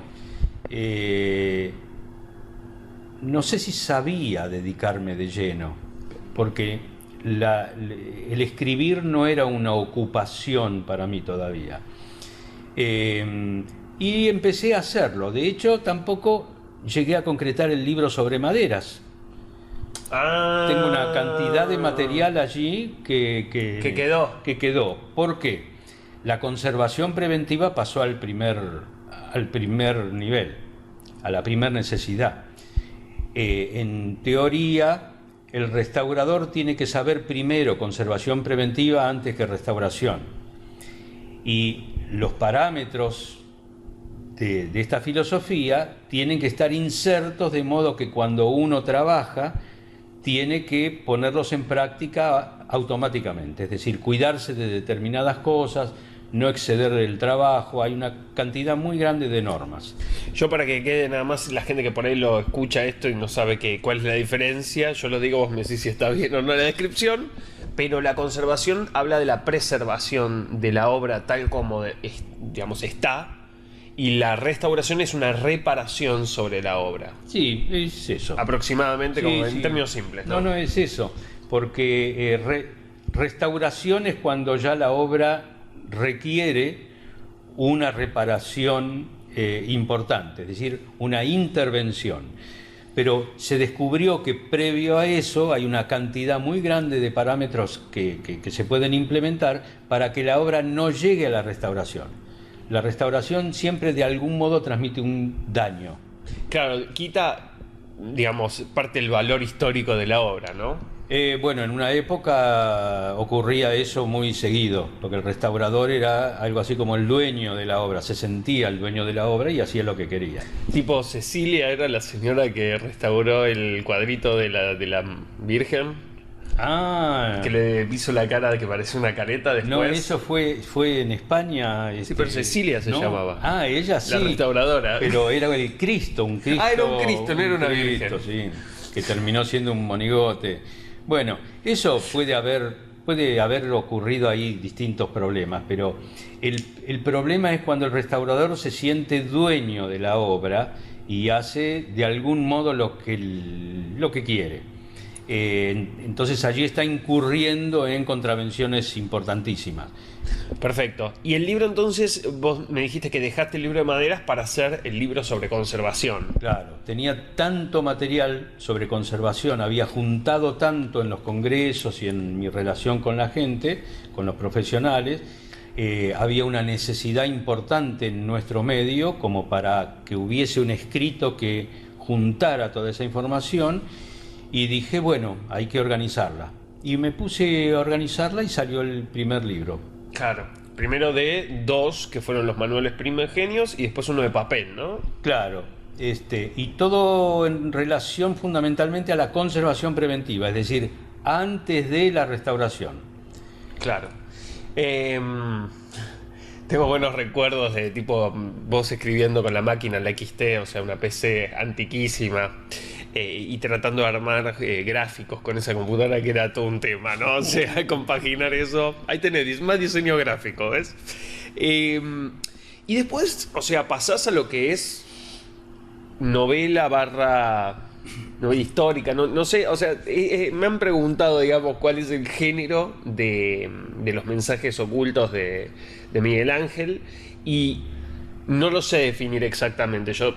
no sé si sabía dedicarme de lleno, porque el escribir no era una ocupación para mí todavía. Y empecé a hacerlo, de hecho tampoco llegué a concretar el libro sobre maderas. Tengo una cantidad de material allí que quedó. ¿Por qué? La conservación preventiva pasó al primer nivel, a la primera necesidad. En teoría, el restaurador tiene que saber primero conservación preventiva antes que restauración. Y los parámetros de esta filosofía tienen que estar insertos de modo que cuando uno trabaja tiene que ponerlos en práctica automáticamente, es decir, cuidarse de determinadas cosas, no exceder el trabajo, hay una cantidad muy grande de normas. Yo, para que quede nada más la gente que por ahí lo escucha esto y no sabe cuál es la diferencia, yo lo digo, vos me decís si está bien o no la descripción, pero la conservación habla de la preservación de la obra tal como digamos está, y la restauración es una reparación sobre la obra. Sí, es eso. Aproximadamente, como Sí. en términos simples, ¿no? No es eso, porque restauración es cuando ya la obra requiere una reparación importante, es decir, una intervención. Pero se descubrió que previo a eso hay una cantidad muy grande de parámetros que se pueden implementar para que la obra no llegue a la restauración. La restauración siempre de algún modo transmite un daño. Claro, quita, digamos, parte del valor histórico de la obra, ¿no? Bueno, en una época ocurría eso muy seguido, porque el restaurador era algo así como el dueño de la obra, se sentía el dueño de la obra y hacía lo que quería. Tipo, Cecilia era la señora que restauró el cuadrito de la Virgen, Ah, que le hizo la cara de que parecía una careta después. no, eso fue en España. Sí, pero Cecilia se ¿no? llamaba. Ah, ella sí. La restauradora. Pero era el Cristo, un Cristo. Ah, era un Cristo, no era una Cristo, Virgen. sí, que terminó siendo un monigote. Bueno, eso puede haber ocurrido ahí distintos problemas, pero el problema es cuando el restaurador se siente dueño de la obra y hace de algún modo lo que quiere. Entonces allí está incurriendo en contravenciones importantísimas. Perfecto. Y el libro, entonces, vos me dijiste que dejaste el libro de maderas para hacer el libro sobre conservación. Claro, tenía tanto material sobre conservación, había juntado tanto en los congresos y en mi relación con la gente, con los profesionales, había una necesidad importante en nuestro medio como para que hubiese un escrito que juntara toda esa información, y dije, bueno, hay que organizarla. Y me puse a organizarla y salió el primer libro. Claro. Primero de dos, que fueron los manuales primigenios, y después uno de papel, ¿no? Claro, y todo en relación fundamentalmente a la conservación preventiva, es decir, antes de la restauración. Claro. Tengo buenos recuerdos de tipo vos escribiendo con la máquina, la XT, o sea, una PC antiquísima, y tratando de armar gráficos con esa computadora, que era todo un tema, ¿no? O sea, compaginar eso. Ahí tenés más diseño gráfico, ¿ves? Y después, o sea, pasás a lo que es novela histórica, no sé, o sea, me han preguntado, digamos, cuál es el género de los mensajes ocultos de Miguel Ángel, y no lo sé definir exactamente. Yo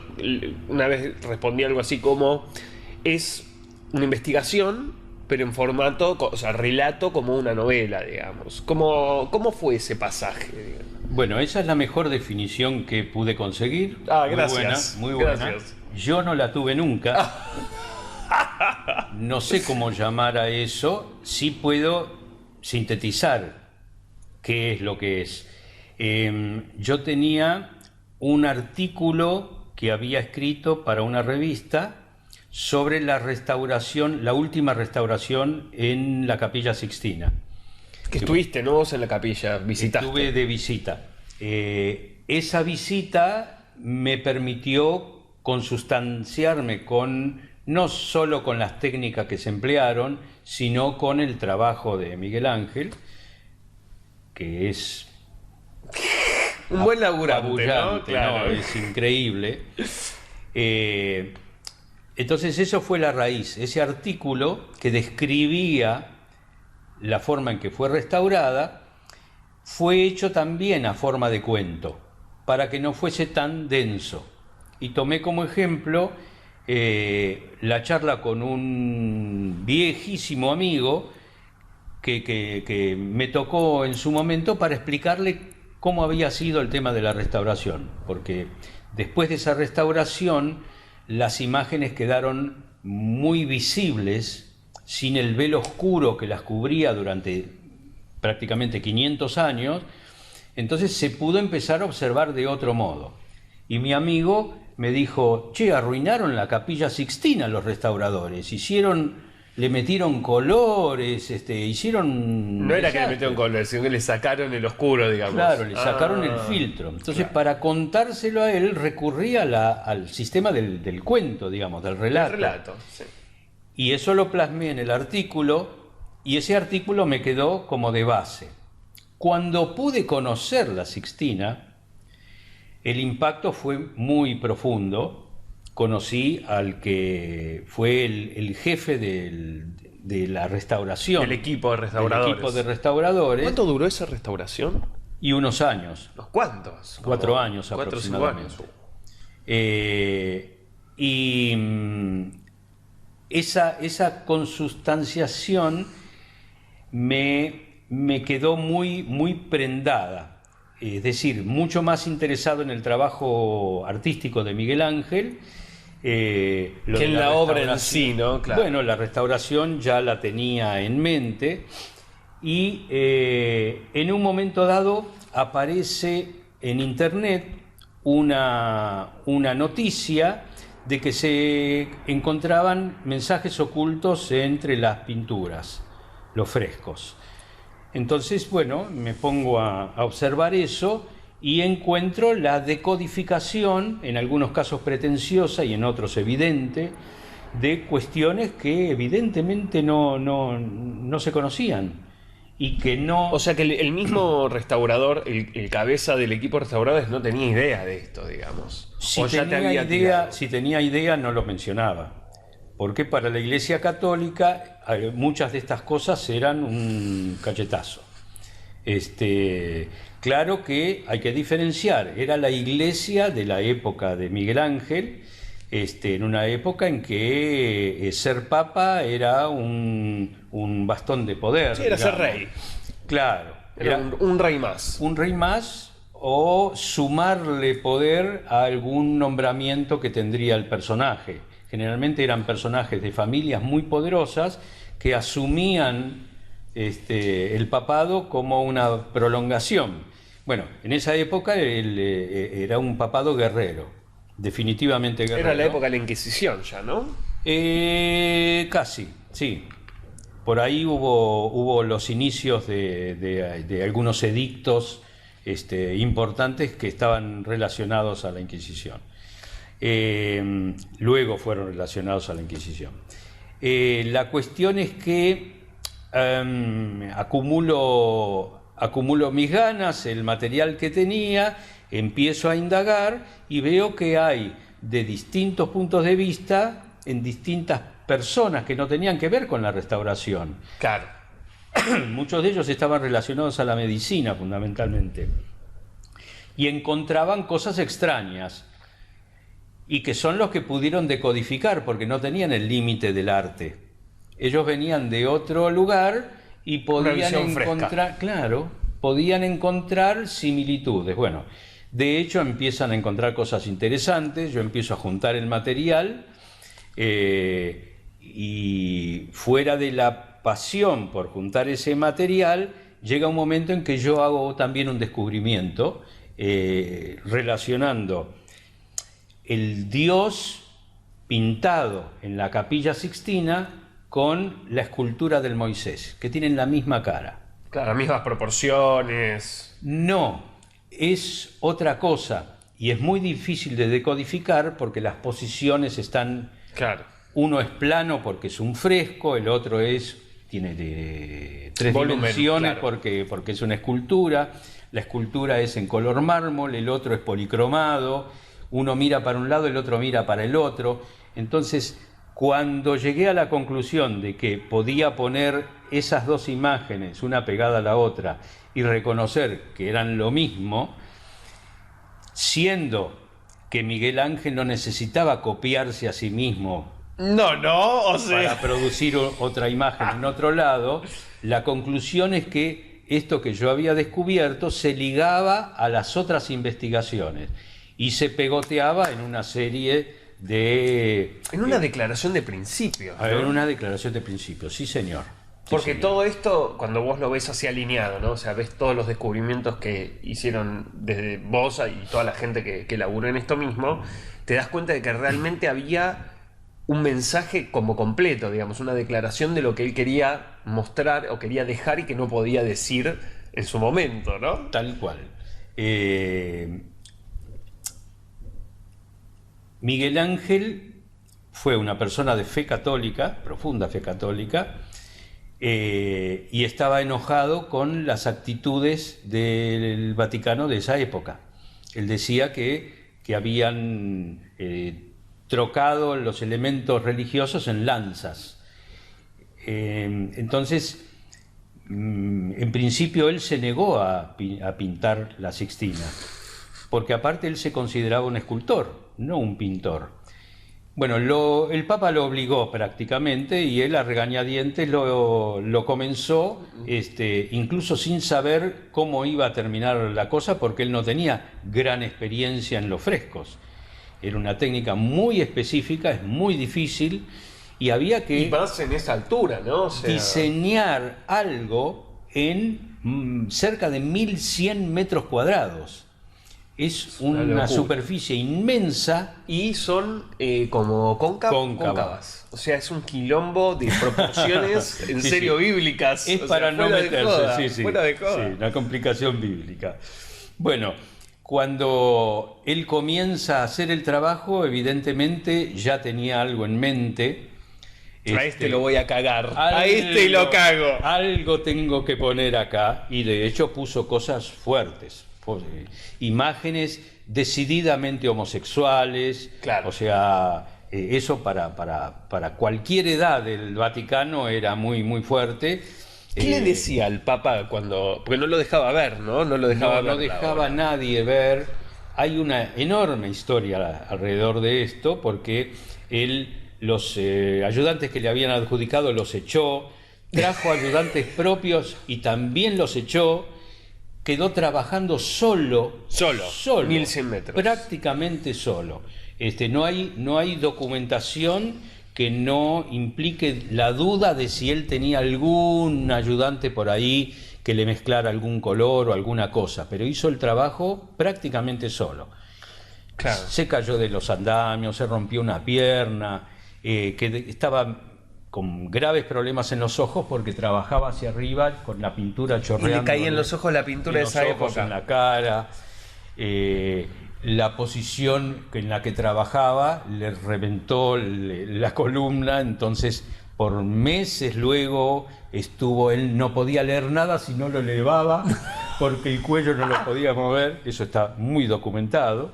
una vez respondí algo así como: es una investigación, pero en formato, o sea, relato como una novela, digamos. ¿Cómo fue ese pasaje, digamos? Bueno, esa es la mejor definición que pude conseguir. Ah, gracias. Muy buena. Gracias. Yo no la tuve nunca. No sé cómo llamar a eso. Sí puedo sintetizar qué es lo que es. Yo tenía un artículo que había escrito para una revista sobre la restauración, la última restauración en la Capilla Sixtina. Que estuviste, ¿no? Vos en la capilla, visitaste. Estuve de visita. Esa visita me permitió consustanciarme no solo con las técnicas que se emplearon, sino con el trabajo de Miguel Ángel, que es un buen laburante, ¿no? Claro. ¿No? Es increíble. Entonces eso fue la raíz, ese artículo que describía la forma en que fue restaurada, fue hecho también a forma de cuento, para que no fuese tan denso. Y tomé como ejemplo la charla con un viejísimo amigo que me tocó en su momento para explicarle cómo había sido el tema de la restauración, porque después de esa restauración las imágenes quedaron muy visibles, sin el velo oscuro que las cubría durante prácticamente 500 años, entonces se pudo empezar a observar de otro modo. Y mi amigo me dijo, che, arruinaron la Capilla Sixtina los restauradores, le metieron colores, hicieron... No era que le metieron colores, sino que le sacaron el oscuro, digamos. Claro, le sacaron el filtro. Entonces, claro, para contárselo a él, recurría al sistema del cuento, digamos, del relato. El relato, sí. Y eso lo plasmé en el artículo, y ese artículo me quedó como de base. Cuando pude conocer la Sixtina, el impacto fue muy profundo. Conocí al que fue el jefe de la restauración. El equipo de restauradores. El equipo de restauradores. ¿Cuánto duró esa restauración? Y unos años. ¿Los cuántos? 4 años 4 aproximadamente. 5 años. Esa consustanciación me quedó muy prendada. Es decir, mucho más interesado en el trabajo artístico de Miguel Ángel que en la obra en sí, ¿no? Claro. Bueno, la restauración ya la tenía en mente y en un momento dado aparece en internet una noticia de que se encontraban mensajes ocultos entre las pinturas, los frescos. Entonces, bueno, me pongo a observar eso y encuentro la decodificación, en algunos casos pretenciosa y en otros evidente, de cuestiones que evidentemente no se conocían y que no... O sea que el mismo restaurador, el cabeza del equipo de restauradores no tenía idea de esto, digamos. Si tenía idea no lo mencionaba. Porque para la Iglesia Católica muchas de estas cosas eran un cachetazo. Claro que hay que diferenciar, era la Iglesia de la época de Miguel Ángel, en una época en que ser papa era un bastón de poder. Sí, era ser rey. Claro. Era un rey más. Un rey más, o sumarle poder a algún nombramiento que tendría el personaje. Generalmente eran personajes de familias muy poderosas que asumían el papado como una prolongación. Bueno, en esa época era un papado guerrero, definitivamente guerrero. Era la época de la Inquisición ya, ¿no? Casi, sí. Por ahí hubo los inicios de algunos edictos importantes que estaban relacionados a la Inquisición. Luego fueron relacionados a la Inquisición. La cuestión es que acumulo mis ganas, el material que tenía, empiezo a indagar y veo que hay de distintos puntos de vista en distintas personas que no tenían que ver con la restauración. Claro. Muchos de ellos estaban relacionados a la medicina fundamentalmente y encontraban cosas extrañas y que son los que pudieron decodificar porque no tenían el límite del arte. Ellos venían de otro lugar y podían encontrar, claro, podían encontrar similitudes. Bueno, de hecho empiezan a encontrar cosas interesantes, yo empiezo a juntar el material y fuera de la pasión por juntar ese material, llega un momento en que yo hago también un descubrimiento relacionando el Dios pintado en la Capilla Sixtina con la escultura del Moisés, que tienen la misma cara. Claro, las mismas proporciones. No, es otra cosa y es muy difícil de decodificar porque las posiciones están... Claro. Uno es plano porque es un fresco, el otro tiene 3 dimensiones, claro, porque es una escultura. La escultura es en color mármol, el otro es policromado. Uno mira para un lado, el otro mira para el otro. Entonces, cuando llegué a la conclusión de que podía poner esas dos imágenes, una pegada a la otra, y reconocer que eran lo mismo, siendo que Miguel Ángel no necesitaba copiarse a sí mismo para producir otra imagen en otro lado, la conclusión es que esto que yo había descubierto se ligaba a las otras investigaciones y se pegoteaba en una serie En una declaración de principios, ¿no? En una declaración de principios, sí señor. Porque todo esto, cuando vos lo ves así alineado, ¿no? O sea, ves todos los descubrimientos que hicieron desde vos y toda la gente que laburó en esto mismo, te das cuenta de que realmente había un mensaje como completo, digamos, una declaración de lo que él quería mostrar o quería dejar y que no podía decir en su momento, ¿no? Tal cual. Miguel Ángel fue una persona de fe católica, profunda fe católica, y estaba enojado con las actitudes del Vaticano de esa época. Él decía que habían trocado los elementos religiosos en lanzas. Entonces, en principio él se negó a pintar la Sixtina, porque aparte él se consideraba un escultor, no un pintor. Bueno, el Papa lo obligó prácticamente y él a regañadientes lo comenzó, incluso sin saber cómo iba a terminar la cosa, porque él no tenía gran experiencia en los frescos. Era una técnica muy específica, es muy difícil, y había que... Y más en esa altura, ¿no? O sea... diseñar algo en cerca de 1100 metros cuadrados. Es una superficie inmensa. Y son como cóncavas. O sea, es un quilombo de proporciones en serio bíblicas. Es para no meterse, fuera de joda. Sí, una complicación bíblica. Bueno, cuando él comienza a hacer el trabajo, evidentemente ya tenía algo en mente. A este lo voy a cagar. A este lo cago. Algo tengo que poner acá. Y de hecho puso cosas fuertes. Imágenes decididamente homosexuales. Claro. O sea, eso para cualquier edad del Vaticano era muy, muy fuerte. ¿Qué le decía al Papa cuando...? Porque no lo dejaba ver, ¿no? No lo dejaba ver. No dejaba a nadie ver. Hay una enorme historia alrededor de esto, porque él... los ayudantes que le habían adjudicado los echó, trajo ayudantes propios y también los echó, quedó trabajando solo, 1100 metros, prácticamente solo. No hay documentación que no implique la duda de si él tenía algún ayudante por ahí que le mezclara algún color o alguna cosa, pero hizo el trabajo prácticamente solo. Claro. Se cayó de los andamios, se rompió una pierna, que estaba con graves problemas en los ojos porque trabajaba hacia arriba con la pintura chorreando. Y le caía en los ojos la pintura de esa época. En la cara. La posición en la que trabajaba le reventó la columna, entonces por meses luego él no podía leer nada si no lo elevaba porque el cuello no lo podía mover. Eso está muy documentado.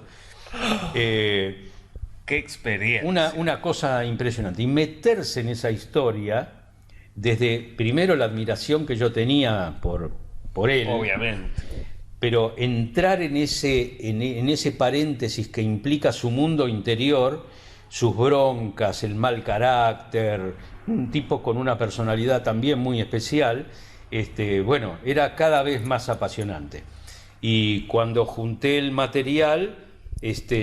Qué experiencia. Una cosa impresionante. Y meterse en esa historia, desde primero la admiración que yo tenía por él. Obviamente. Pero entrar en ese paréntesis que implica su mundo interior, sus broncas, el mal carácter, un tipo con una personalidad también muy especial, bueno, era cada vez más apasionante. Y cuando junté el material...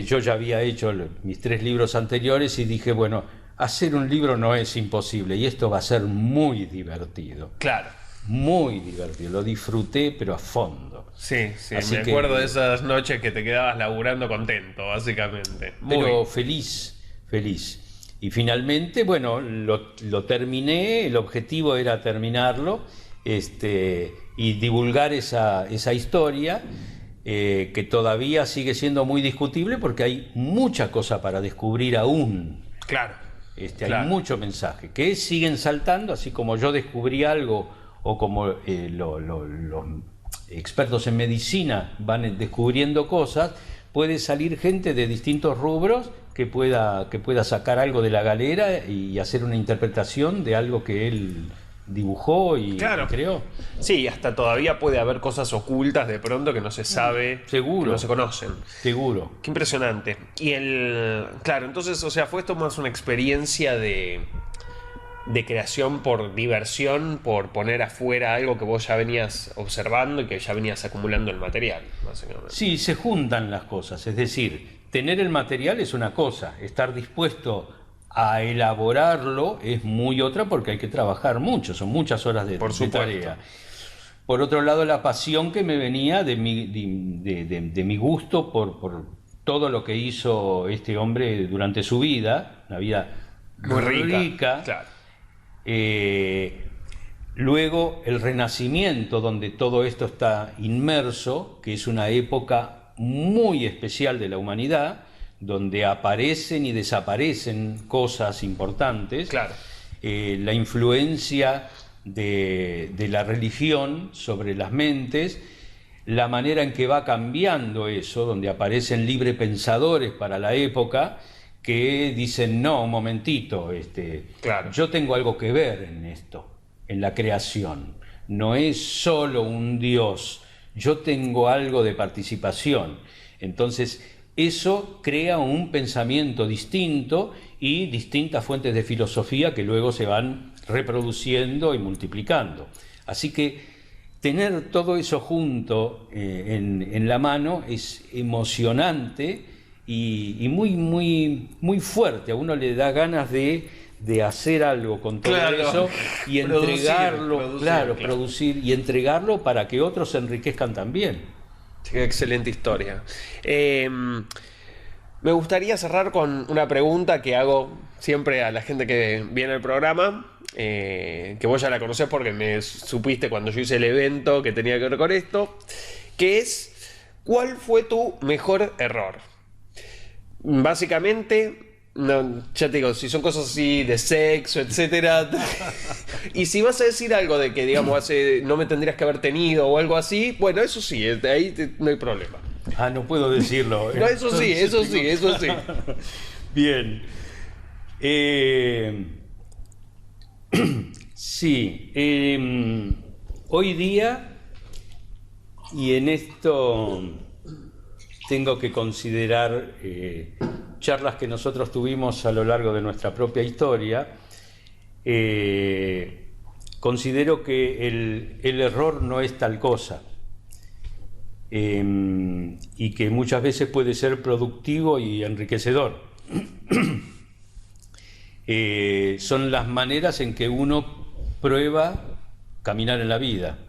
yo ya había hecho mis 3 libros anteriores y dije, bueno, hacer un libro no es imposible y esto va a ser muy divertido. Claro. Muy divertido, lo disfruté pero a fondo. Sí, me acuerdo de esas noches que te quedabas laburando contento, básicamente. Pero feliz. Y finalmente, bueno, lo terminé, el objetivo era terminarlo y divulgar esa historia. Que todavía sigue siendo muy discutible porque hay mucha cosa para descubrir aún. Claro. Hay mucho mensaje que siguen saltando, así como yo descubrí algo o como los expertos en medicina van descubriendo cosas, puede salir gente de distintos rubros que pueda sacar algo de la galera y hacer una interpretación de algo que él dibujó y creó. Sí, hasta todavía puede haber cosas ocultas de pronto que no se sabe, seguro, que no se conocen. Seguro. Qué impresionante. Y claro, entonces, o sea, fue esto más una experiencia de creación por diversión, por poner afuera algo que vos ya venías observando y que ya venías acumulando el material, básicamente. Sí, se juntan las cosas, es decir, tener el material es una cosa, estar dispuesto a elaborarlo es muy otra, porque hay que trabajar mucho, son muchas horas de tarea. Por otro lado, la pasión que me venía de mi gusto por todo lo que hizo este hombre durante su vida, una vida muy rica. Claro. Luego el Renacimiento, donde todo esto está inmerso, que es una época muy especial de la humanidad, donde aparecen y desaparecen cosas importantes. Claro. La influencia de la religión sobre las mentes, la manera en que va cambiando eso, donde aparecen librepensadores para la época que dicen, no, un momentito, claro, yo tengo algo que ver en esto, en la creación. No es solo un Dios, yo tengo algo de participación. Entonces, eso crea un pensamiento distinto y distintas fuentes de filosofía que luego se van reproduciendo y multiplicando. Así que tener todo eso junto en la mano es emocionante y muy fuerte. A uno le da ganas de hacer algo con todo eso y entregarlo, producir y entregarlo para que otros se enriquezcan también. Qué excelente historia. Me gustaría cerrar con una pregunta que hago siempre a la gente que viene al programa, que vos ya la conocés porque me supiste cuando yo hice el evento que tenía que ver con esto, que es, ¿cuál fue tu mejor error? Básicamente, no, ya te digo, si son cosas así de sexo, etcétera, y si vas a decir algo de que, digamos, no me tendrías que haber tenido o algo así, bueno, eso sí, ahí no hay problema. Ah, no puedo decirlo. No, eso sí. Bien. Sí. Hoy día, y en esto tengo que considerar charlas que nosotros tuvimos a lo largo de nuestra propia historia, considero que el error no es tal cosa. Y que muchas veces puede ser productivo y enriquecedor. Son las maneras en que uno prueba caminar en la vida.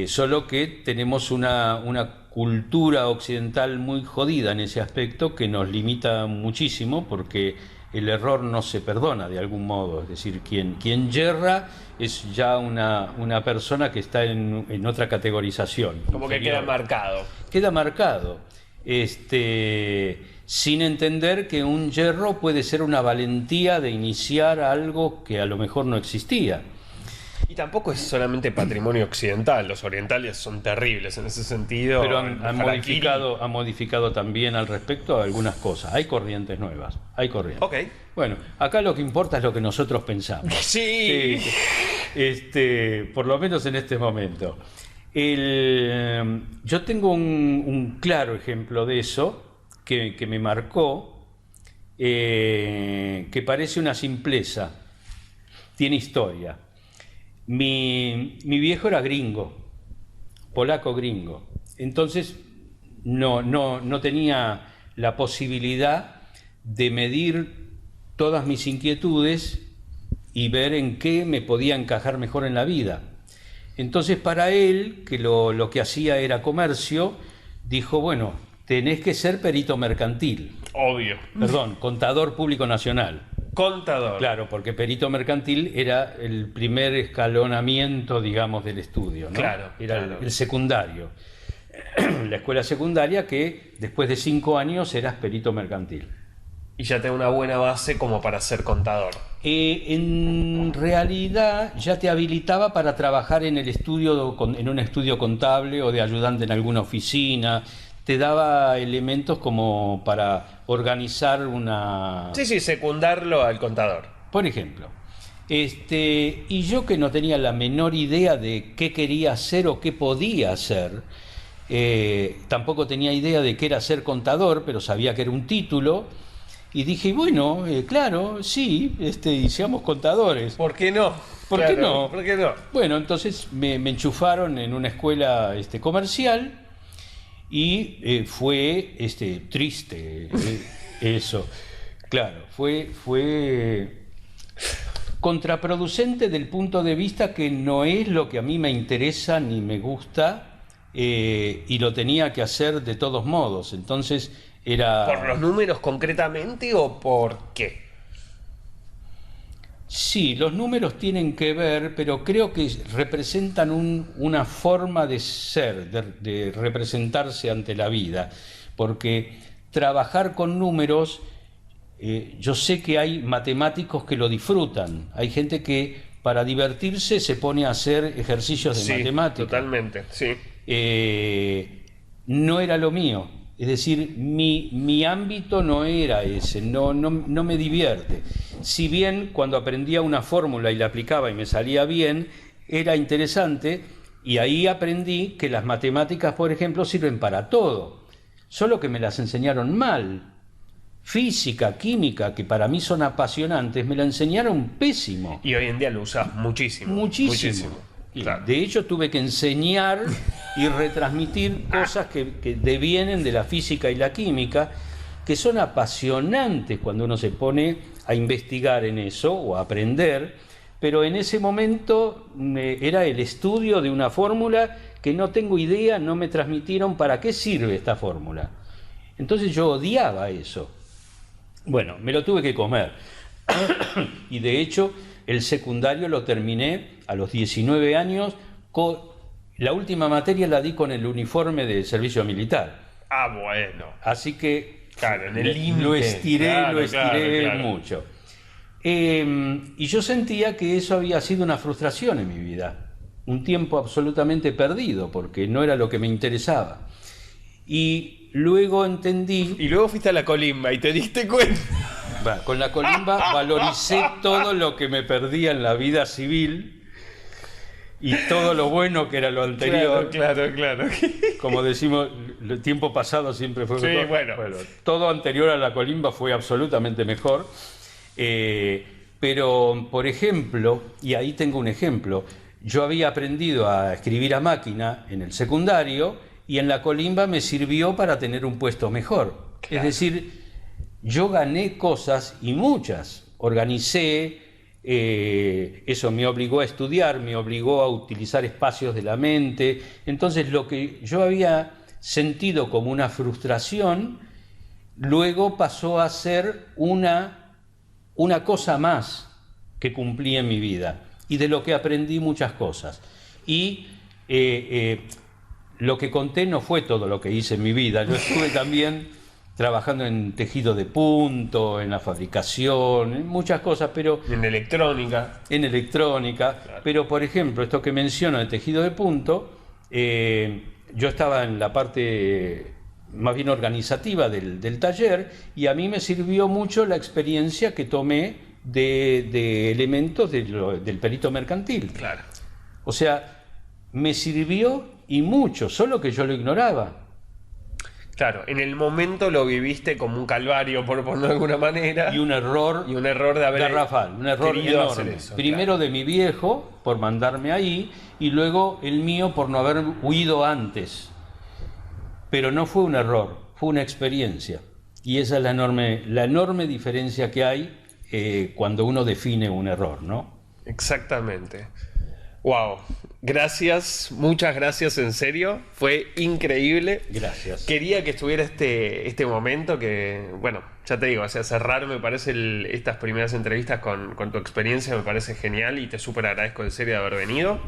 Solo que tenemos una cultura occidental muy jodida en ese aspecto, que nos limita muchísimo, porque el error no se perdona de algún modo. Es decir, quien yerra es ya una persona que está en otra categorización. Como inferior. Que queda marcado. Queda marcado. Sin entender que un yerro puede ser una valentía de iniciar algo que a lo mejor no existía. Y tampoco es solamente patrimonio occidental, los orientales son terribles en ese sentido. Pero han modificado también al respecto algunas cosas. Hay corrientes nuevas, hay corrientes. Ok. Bueno, acá lo que importa es lo que nosotros pensamos. Sí. Por lo menos en este momento. Yo tengo un claro ejemplo de eso que me marcó, que parece una simpleza, tiene historia. Mi viejo era gringo, polaco gringo, entonces no tenía la posibilidad de medir todas mis inquietudes y ver en qué me podía encajar mejor en la vida. Entonces, para él, que lo que hacía era comercio, dijo, bueno, tenés que ser perito mercantil. Obvio. Perdón, contador público nacional. Contador. Claro, porque perito mercantil era el primer escalonamiento, digamos, del estudio, ¿no? Claro. Era el secundario. La escuela secundaria, que después de 5 años eras perito mercantil. Y ya te da una buena base como para ser contador. En realidad ya te habilitaba para trabajar en el estudio, en un estudio contable o de ayudante en alguna oficina. Te daba elementos como para organizar una... Sí, secundarlo al contador. Por ejemplo. Y yo, que no tenía la menor idea de qué quería hacer o qué podía hacer, tampoco tenía idea de qué era ser contador, pero sabía que era un título, y dije, bueno, claro, sí, y seamos contadores. ¿Por qué no? ¿Por qué no? ¿Por qué no? Bueno, entonces me enchufaron en una escuela comercial, Y fue triste eso. Claro, fue contraproducente del punto de vista que no es lo que a mí me interesa ni me gusta, y lo tenía que hacer de todos modos. Entonces era... ¿Por los números concretamente o por qué? Sí, los números tienen que ver, pero creo que representan una forma de ser, de representarse ante la vida, porque trabajar con números, yo sé que hay matemáticos que lo disfrutan, hay gente que para divertirse se pone a hacer ejercicios de matemática. Totalmente, sí. No era lo mío. Es decir, mi ámbito no era ese, no me divierte. Si bien cuando aprendía una fórmula y la aplicaba y me salía bien, era interesante, y ahí aprendí que las matemáticas, por ejemplo, sirven para todo, solo que me las enseñaron mal. Física, química, que para mí son apasionantes, me la enseñaron pésimo. Y hoy en día lo usas muchísimo. Muchísimo. Claro. De hecho, tuve que enseñar y retransmitir cosas que devienen de la física y la química, que son apasionantes cuando uno se pone a investigar en eso o a aprender, pero en ese momento era el estudio de una fórmula que no tengo idea, no me transmitieron para qué sirve esta fórmula. Entonces yo odiaba eso. Bueno, me lo tuve que comer. Y de hecho, el secundario lo terminé a los 19 años. La última materia la di con el uniforme del servicio militar. Ah, bueno. Así que claro, en el límite. Lo estiré claro. mucho. Y yo sentía que eso había sido una frustración en mi vida. Un tiempo absolutamente perdido, porque no era lo que me interesaba. Y luego entendí... Y luego fuiste a la colimba y te diste cuenta. Bueno, con la colimba valoricé todo lo que me perdía en la vida civil y todo lo bueno que era lo anterior. Claro. Como decimos, el tiempo pasado siempre fue mejor. Sí, bueno. Todo anterior a la colimba fue absolutamente mejor. Pero, por ejemplo, y ahí tengo un ejemplo, yo había aprendido a escribir a máquina en el secundario y en la colimba me sirvió para tener un puesto mejor. Claro. Es decir, yo gané cosas y muchas, organicé, eso me obligó a estudiar, me obligó a utilizar espacios de la mente. Entonces lo que yo había sentido como una frustración, luego pasó a ser una cosa más que cumplí en mi vida y de lo que aprendí muchas cosas. Y lo que conté no fue todo lo que hice en mi vida, yo estuve también trabajando en tejido de punto, en la fabricación, en muchas cosas, pero... En electrónica. Claro. Pero, por ejemplo, esto que menciono de tejido de punto, yo estaba en la parte más bien organizativa del taller, y a mí me sirvió mucho la experiencia que tomé de elementos del perito mercantil. Claro. O sea, me sirvió y mucho, solo que yo lo ignoraba. Claro, en el momento lo viviste como un calvario, por ponerlo de alguna manera. Y un error de haber garrafal, un error enorme. Eso, primero claro. De mi viejo, por mandarme ahí, y luego el mío por no haber huido antes. Pero no fue un error, fue una experiencia. Y esa es la enorme diferencia que hay cuando uno define un error, ¿no? Exactamente. Wow, gracias, muchas gracias, en serio, fue increíble. Gracias. Quería que estuviera este momento que, bueno, ya te digo, o sea, cerrar me parece estas primeras entrevistas con tu experiencia me parece genial y te súper agradezco en serio de haber venido.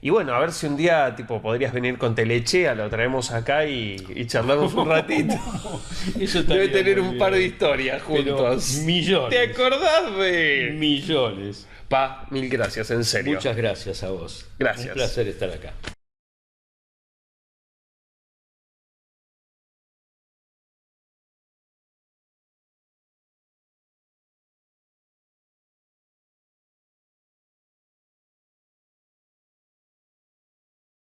Y bueno, a ver si un día podrías venir con Telechea, lo traemos acá y charlamos un ratito. Eso debe tener un bien. Par de historias juntos. Pero millones. ¿Te acordás de...? Millones. Mil gracias, en serio. Muchas gracias a vos. Gracias. Un placer estar acá.